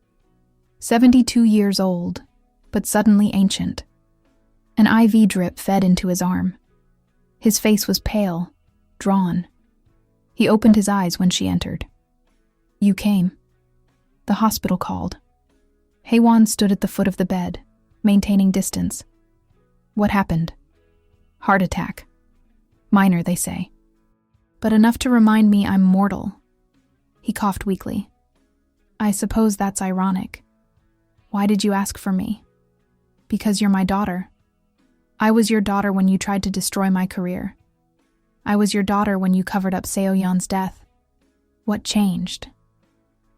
72 years old, but suddenly ancient. An IV drip fed into his arm. His face was pale, drawn. He opened his eyes when she entered. "You came." The hospital called. Haewon stood at the foot of the bed, maintaining distance. "What happened?" "Heart attack. Minor, they say. But enough to remind me I'm mortal." He coughed weakly. "I suppose that's ironic. Why did you ask for me?" "Because you're my daughter. I was your daughter when you tried to destroy my career. I was your daughter when you covered up Seo-yeon's death. What changed?"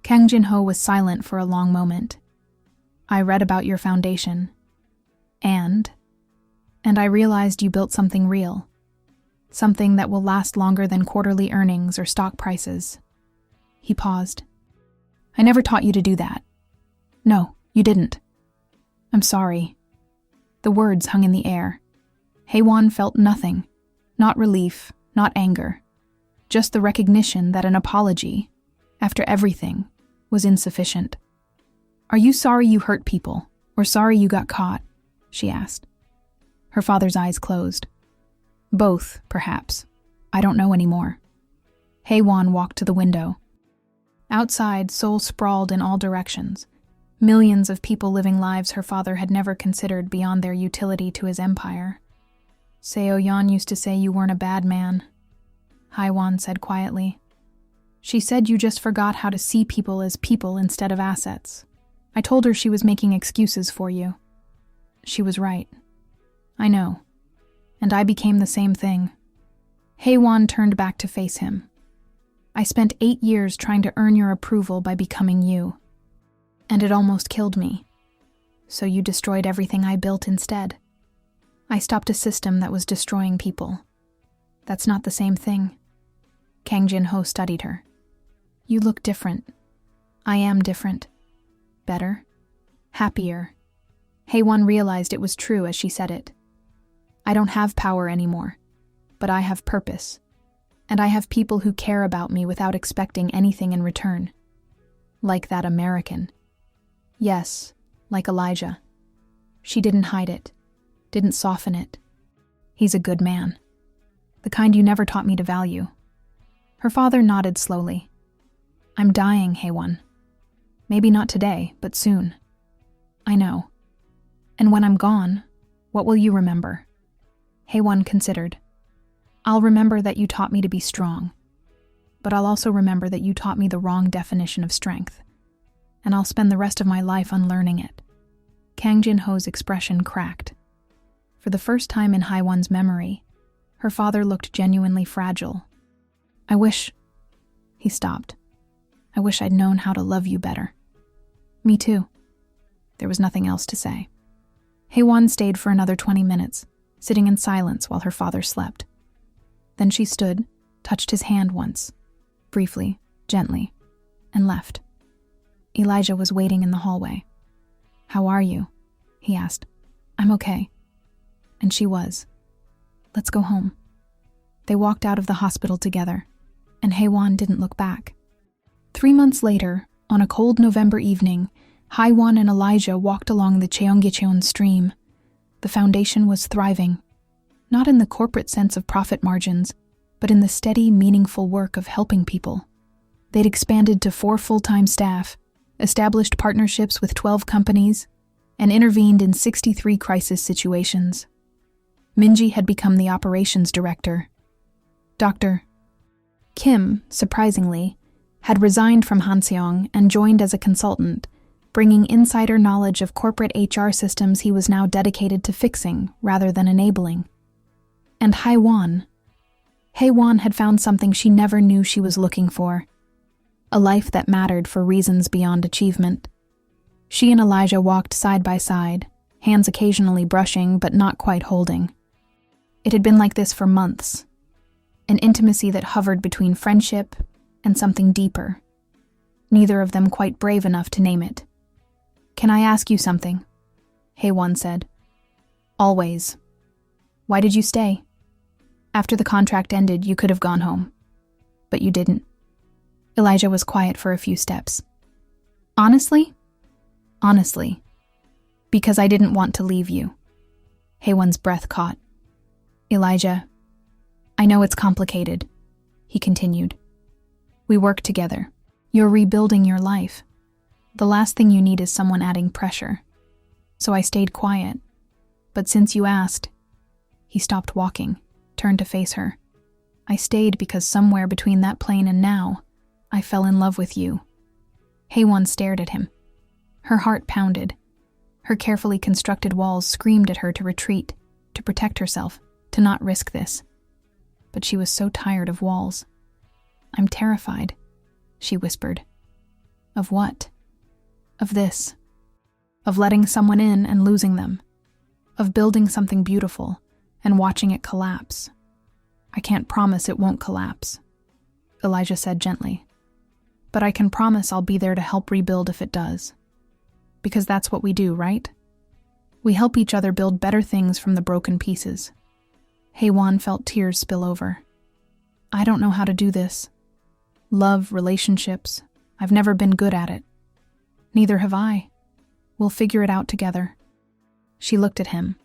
Kang Jin-ho was silent for a long moment. "I read about your foundation. And I realized you built something real. Something that will last longer than quarterly earnings or stock prices." He paused. "I never taught you to do that." "No, you didn't." "I'm sorry." The words hung in the air. Haewon felt nothing, not relief, not anger, just the recognition that an apology, after everything, was insufficient. "Are you sorry you hurt people, or sorry you got caught?" she asked. Her father's eyes closed. Both, perhaps. I don't know anymore. Haewon walked to the window. Outside, Seoul sprawled in all directions. Millions of people living lives her father had never considered beyond their utility to his empire. Seo-yeon used to say you weren't a bad man, Haewon said quietly. She said you just forgot how to see people as people instead of assets. I told her she was making excuses for you. She was right. I know. And I became the same thing. Haewon turned back to face him. I spent 8 years trying to earn your approval by becoming you. And it almost killed me. So you destroyed everything I built instead. I stopped a system that was destroying people. That's not the same thing. Kang Jin-ho studied her. You look different. I am different. Better. Happier. Haewon realized it was true as she said it. I don't have power anymore, but I have purpose. And I have people who care about me without expecting anything in return. Like that American. Yes, like Elijah. She didn't hide it, didn't soften it. He's a good man. The kind you never taught me to value. Her father nodded slowly. I'm dying, Haewon. Maybe not today, but soon. I know. And when I'm gone, what will you remember? Haewon considered. I'll remember that you taught me to be strong. But I'll also remember that you taught me the wrong definition of strength. And I'll spend the rest of my life unlearning it. Kang Jin-ho's expression cracked. For the first time in Haewon's memory, her father looked genuinely fragile. I wish... He stopped. I wish I'd known how to love you better. Me too. There was nothing else to say. Haewon stayed for another 20 minutes, sitting in silence while her father slept. Then she stood, touched his hand once, briefly, gently, and left. Elijah was waiting in the hallway. How are you? He asked. I'm okay. And she was. Let's go home. They walked out of the hospital together, and Haewon didn't look back. 3 months later, on a cold November evening, Haewon and Elijah walked along the Cheonggyecheon stream. The foundation was thriving, not in the corporate sense of profit margins, but in the steady, meaningful work of helping people. They'd expanded to 4 full-time staff, established partnerships with 12 companies, and intervened in 63 crisis situations. Minji had become the operations director. Dr. Kim, surprisingly, had resigned from Hanseong and joined as a consultant, bringing insider knowledge of corporate HR systems he was now dedicated to fixing rather than enabling. And Haewon had found something she never knew she was looking for. A life that mattered for reasons beyond achievement. She and Elijah walked side by side, hands occasionally brushing but not quite holding. It had been like this for months. An intimacy that hovered between friendship and something deeper. Neither of them quite brave enough to name it. Can I ask you something? Haewon said. Always. Why did you stay? After the contract ended, you could have gone home. But you didn't. Elijah was quiet for a few steps. Honestly? Honestly. Because I didn't want to leave you. Haewon's breath caught. Elijah, I know it's complicated, he continued. We work together. You're rebuilding your life. The last thing you need is someone adding pressure. So I stayed quiet. But since you asked, he stopped walking, turned to face her. I stayed because somewhere between that plane and now, I fell in love with you. Haewon stared at him. Her heart pounded. Her carefully constructed walls screamed at her to retreat, to protect herself, to not risk this. But she was so tired of walls. I'm terrified, she whispered. Of what? Of this. Of letting someone in and losing them. Of building something beautiful and watching it collapse. I can't promise it won't collapse, Elijah said gently. But I can promise I'll be there to help rebuild if it does. Because that's what we do, right? We help each other build better things from the broken pieces. Haewon felt tears spill over. I don't know how to do this. Love, relationships, I've never been good at it. Neither have I. We'll figure it out together. She looked at him.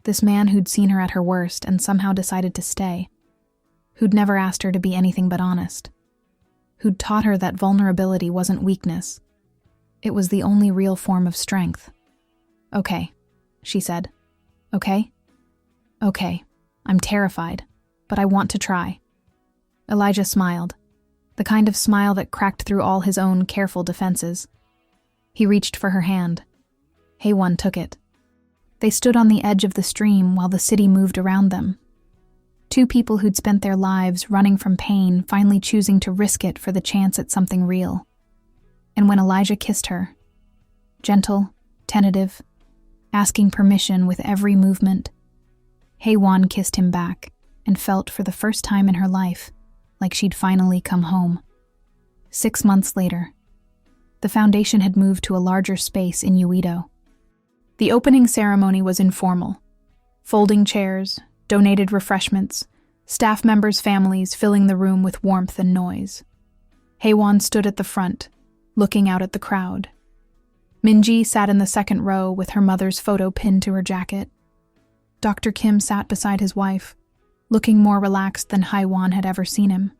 This man who'd seen her at her worst and somehow decided to stay. Who'd never asked her to be anything but honest. Who'd taught her that vulnerability wasn't weakness. It was the only real form of strength. "Okay," she said. "Okay? Okay, I'm terrified, but I want to try." Elijah smiled, the kind of smile that cracked through all his own careful defenses. He reached for her hand. Haewon took it. They stood on the edge of the stream while the city moved around them. Two people who'd spent their lives running from pain finally choosing to risk it for the chance at something real. And when Elijah kissed her, gentle, tentative, asking permission with every movement, Haewon kissed him back and felt for the first time in her life like she'd finally come home. 6 months later, the foundation had moved to a larger space in Uido. The opening ceremony was informal. Folding chairs, donated refreshments, staff members' families filling the room with warmth and noise. Haewon stood at the front, looking out at the crowd. Minji sat in the second row with her mother's photo pinned to her jacket. Dr. Kim sat beside his wife, looking more relaxed than Haewon had ever seen him.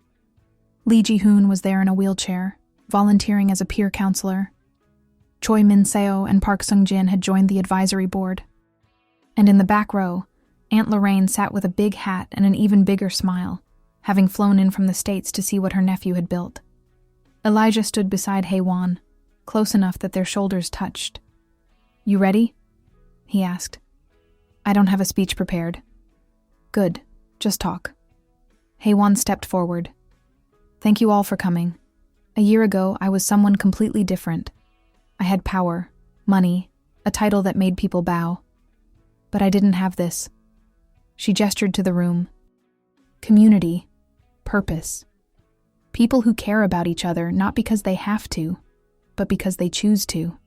Lee Ji-hoon was there in a wheelchair, volunteering as a peer counselor. Choi Min-seo and Park Sung-jin had joined the advisory board. And in the back row, Aunt Lorraine sat with a big hat and an even bigger smile, having flown in from the States to see what her nephew had built. Elijah stood beside Haewon, close enough that their shoulders touched. "You ready?" he asked. "I don't have a speech prepared." "Good, just talk." Haewon stepped forward. "Thank you all for coming. A year ago, I was someone completely different. I had power, money, a title that made people bow. But I didn't have this." She gestured to the room. Community, purpose. People who care about each other not because they have to, but because they choose to.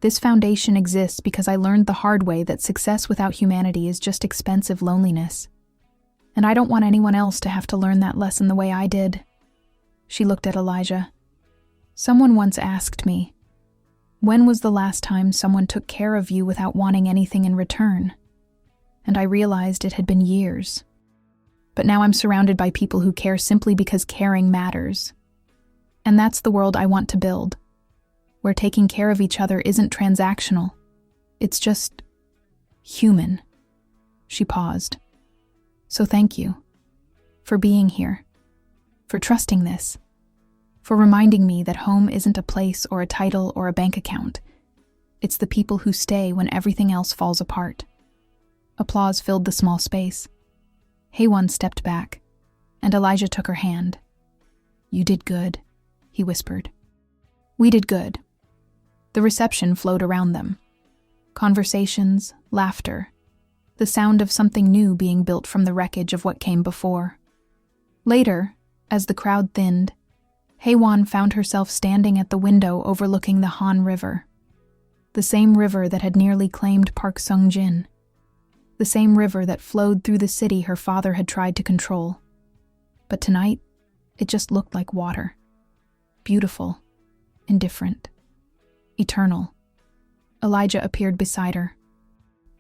This foundation exists because I learned the hard way that success without humanity is just expensive loneliness. And I don't want anyone else to have to learn that lesson the way I did. She looked at Elijah. "Someone once asked me, when was the last time someone took care of you without wanting anything in return? And I realized it had been years. But now I'm surrounded by people who care simply because caring matters. And that's the world I want to build, where taking care of each other isn't transactional. It's just human." She paused. "So thank you for being here, for trusting this, for reminding me that home isn't a place or a title or a bank account. It's the people who stay when everything else falls apart." Applause filled the small space. Haewon stepped back, and Elijah took her hand. "You did good," he whispered. "We did good." The reception flowed around them. Conversations, laughter, the sound of something new being built from the wreckage of what came before. Later, as the crowd thinned, Haewon found herself standing at the window overlooking the Han River. The same river that had nearly claimed Park Sung-jin. The same river that flowed through the city her father had tried to control. But tonight, it just looked like water. Beautiful, indifferent, eternal. Elijah appeared beside her.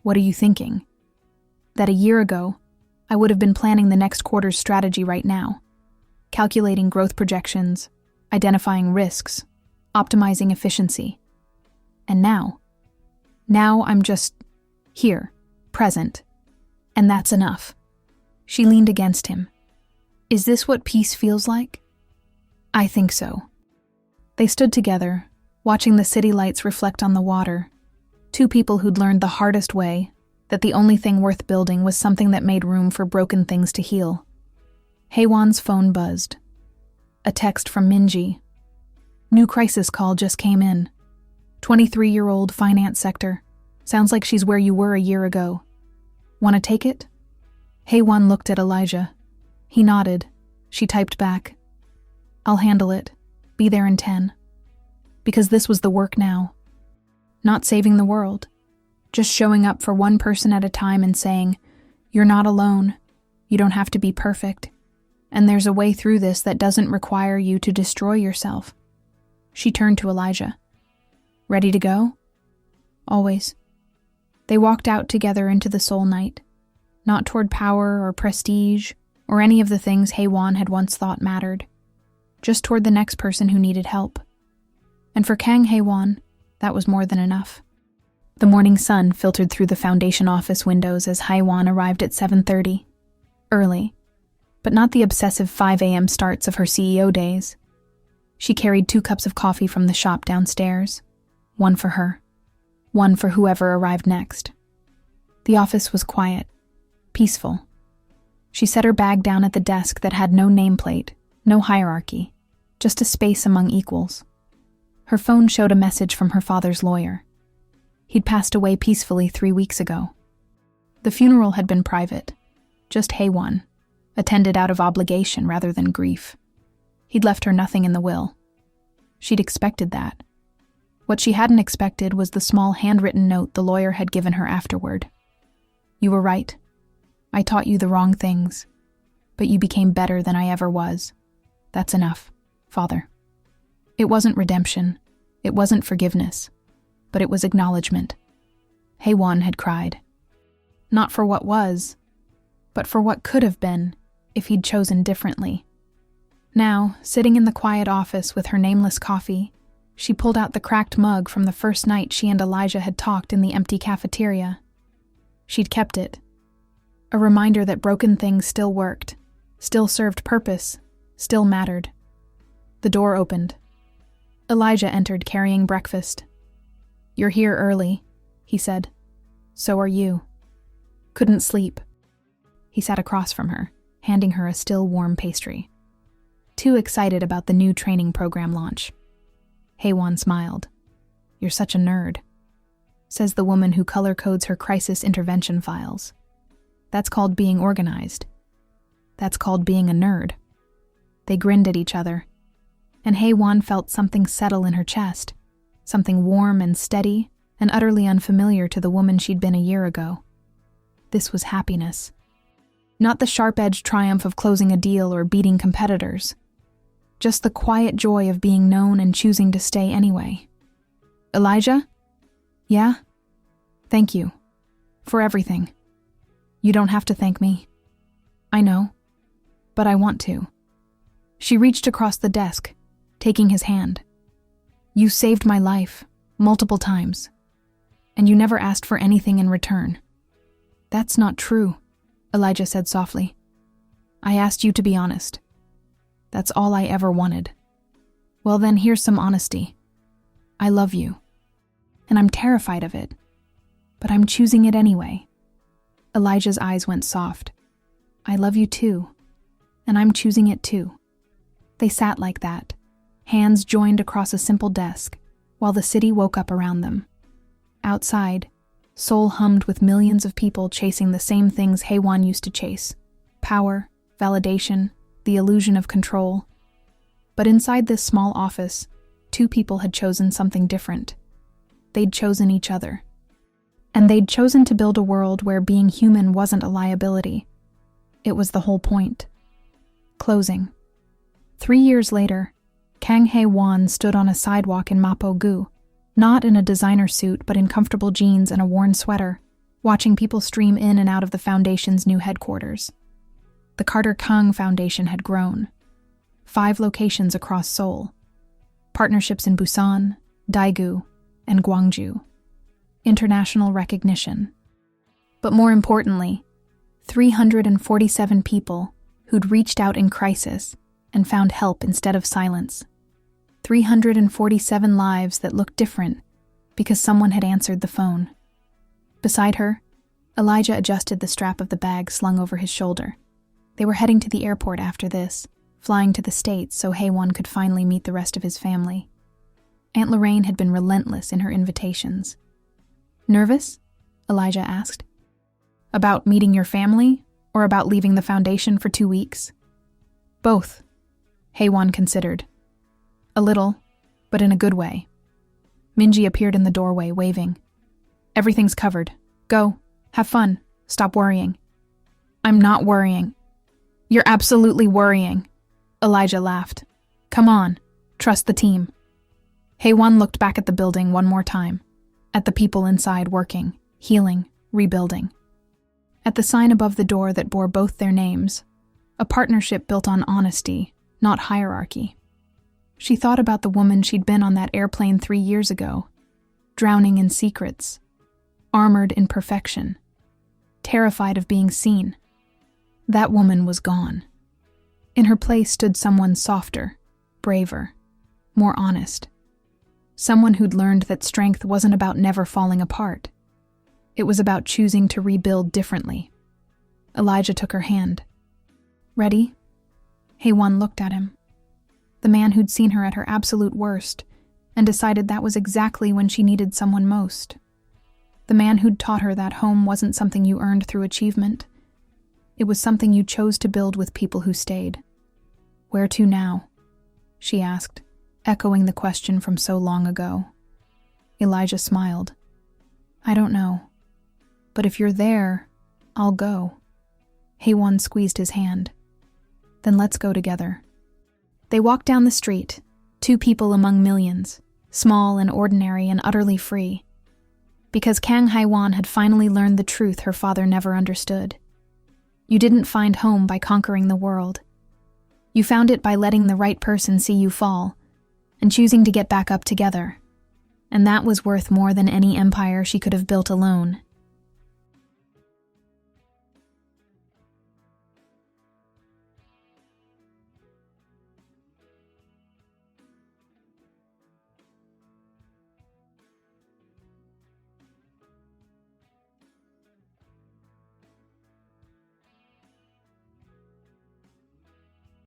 "What are you thinking?" "That a year ago, I would have been planning the next quarter's strategy right now. Calculating growth projections, identifying risks, optimizing efficiency. And now I'm just here, present. And that's enough." She leaned against him. "Is this what peace feels like?" "I think so." They stood together, watching the city lights reflect on the water. Two people who'd learned the hardest way that the only thing worth building was something that made room for broken things to heal. Haewon's phone buzzed. A text from Minji. "New crisis call just came in. 23-year-old finance sector. Sounds like she's where you were a year ago. Want to take it?" Haewon looked at Elijah. He nodded. She typed back, "I'll handle it. Be there in 10. Because this was the work now. Not saving the world. Just showing up for one person at a time and saying, 'You're not alone. You don't have to be perfect. And there's a way through this that doesn't require you to destroy yourself.'" She turned to Elijah. "Ready to go?" "Always." They walked out together into the Seoul night, not toward power or prestige or any of the things Haewon had once thought mattered, just toward the next person who needed help. And for Kang Haewon, that was more than enough. The morning sun filtered through the foundation office windows as Haewon arrived at 7:30. Early, but not the obsessive 5 a.m. starts of her CEO days. She carried 2 cups of coffee from the shop downstairs, one for her, one for whoever arrived next. The office was quiet, peaceful. She set her bag down at the desk that had no nameplate, no hierarchy, just a space among equals. Her phone showed a message from her father's lawyer. He'd passed away peacefully 3 weeks ago. The funeral had been private, just Haewon, attended out of obligation rather than grief. He'd left her nothing in the will. She'd expected that. What she hadn't expected was the small handwritten note the lawyer had given her afterward. "You were right. I taught you the wrong things, but you became better than I ever was. That's enough, Father." It wasn't redemption. It wasn't forgiveness. But it was acknowledgement. Haewon had cried. Not for what was, but for what could have been if he'd chosen differently. Now, sitting in the quiet office with her nameless coffee, she pulled out the cracked mug from the first night she and Elijah had talked in the empty cafeteria. She'd kept it. A reminder that broken things still worked, still served purpose, still mattered. The door opened. Elijah entered carrying breakfast. "You're here early," he said. "So are you." "Couldn't sleep." He sat across from her, handing her a still warm pastry. Too excited about the new training program launch. Haewon smiled. "You're such a nerd," says the woman who color codes her crisis intervention files. "That's called being organized. That's called being a nerd." They grinned at each other, and Haewon felt something settle in her chest, something warm and steady and utterly unfamiliar to the woman she'd been a year ago. This was happiness. Not the sharp-edged triumph of closing a deal or beating competitors. Just the quiet joy of being known and choosing to stay anyway. "Elijah? Yeah? Thank you. For everything. You don't have to thank me. I know. But I want to." She reached across the desk, taking his hand. "You saved my life, multiple times. And you never asked for anything in return." "That's not true," Elijah said softly. "I asked you to be honest. That's all I ever wanted." "Well then, here's some honesty. I love you. And I'm terrified of it. But I'm choosing it anyway." Elijah's eyes went soft. "I love you too. And I'm choosing it too." They sat like that, hands joined across a simple desk, while the city woke up around them. Outside, Seoul hummed with millions of people chasing the same things Haewon used to chase: power, validation, the illusion of control. But inside this small office, 2 people had chosen something different. They'd chosen each other. And they'd chosen to build a world where being human wasn't a liability. It was the whole point. Closing. 3 years later, Kang Haewon stood on a sidewalk in Mapo-gu, not in a designer suit but in comfortable jeans and a worn sweater, watching people stream in and out of the foundation's new headquarters. The Carter Kang Foundation had grown. 5 locations across Seoul. Partnerships in Busan, Daegu, and Gwangju. International recognition. But more importantly, 347 people who'd reached out in crisis and found help instead of silence. 347 lives that looked different because someone had answered the phone. Beside her, Elijah adjusted the strap of the bag slung over his shoulder. They were heading to the airport after this, flying to the States so Haewon could finally meet the rest of his family. Aunt Lorraine had been relentless in her invitations. "Nervous?" Elijah asked. "About meeting your family, or about leaving the foundation for 2 weeks?" "Both," Haewon considered. "A little, but in a good way." Minji appeared in the doorway, waving. "Everything's covered. Go. Have fun. Stop worrying." "I'm not worrying." "You're absolutely worrying," Elijah laughed. "Come on. Trust the team." Haewon looked back at the building one more time, at the people inside working, healing, rebuilding. At the sign above the door that bore both their names, a partnership built on honesty, not hierarchy. She thought about the woman she'd been on that airplane 3 years ago, drowning in secrets, armored in perfection, terrified of being seen. That woman was gone. In her place stood someone softer, braver, more honest. Someone who'd learned that strength wasn't about never falling apart. It was about choosing to rebuild differently. Elijah took her hand. Ready? Haewon looked at him. The man who'd seen her at her absolute worst and decided that was exactly when she needed someone most. The man who'd taught her that home wasn't something you earned through achievement. It was something you chose to build with people who stayed. Where to now? She asked, echoing the question from so long ago. Elijah smiled. I don't know. But if you're there, I'll go. Haewon squeezed his hand. Then let's go together. They walked down the street, 2 people among millions, small and ordinary and utterly free. Because Kang Haewon had finally learned the truth her father never understood. You didn't find home by conquering the world. You found it by letting the right person see you fall, and choosing to get back up together. And that was worth more than any empire she could have built alone.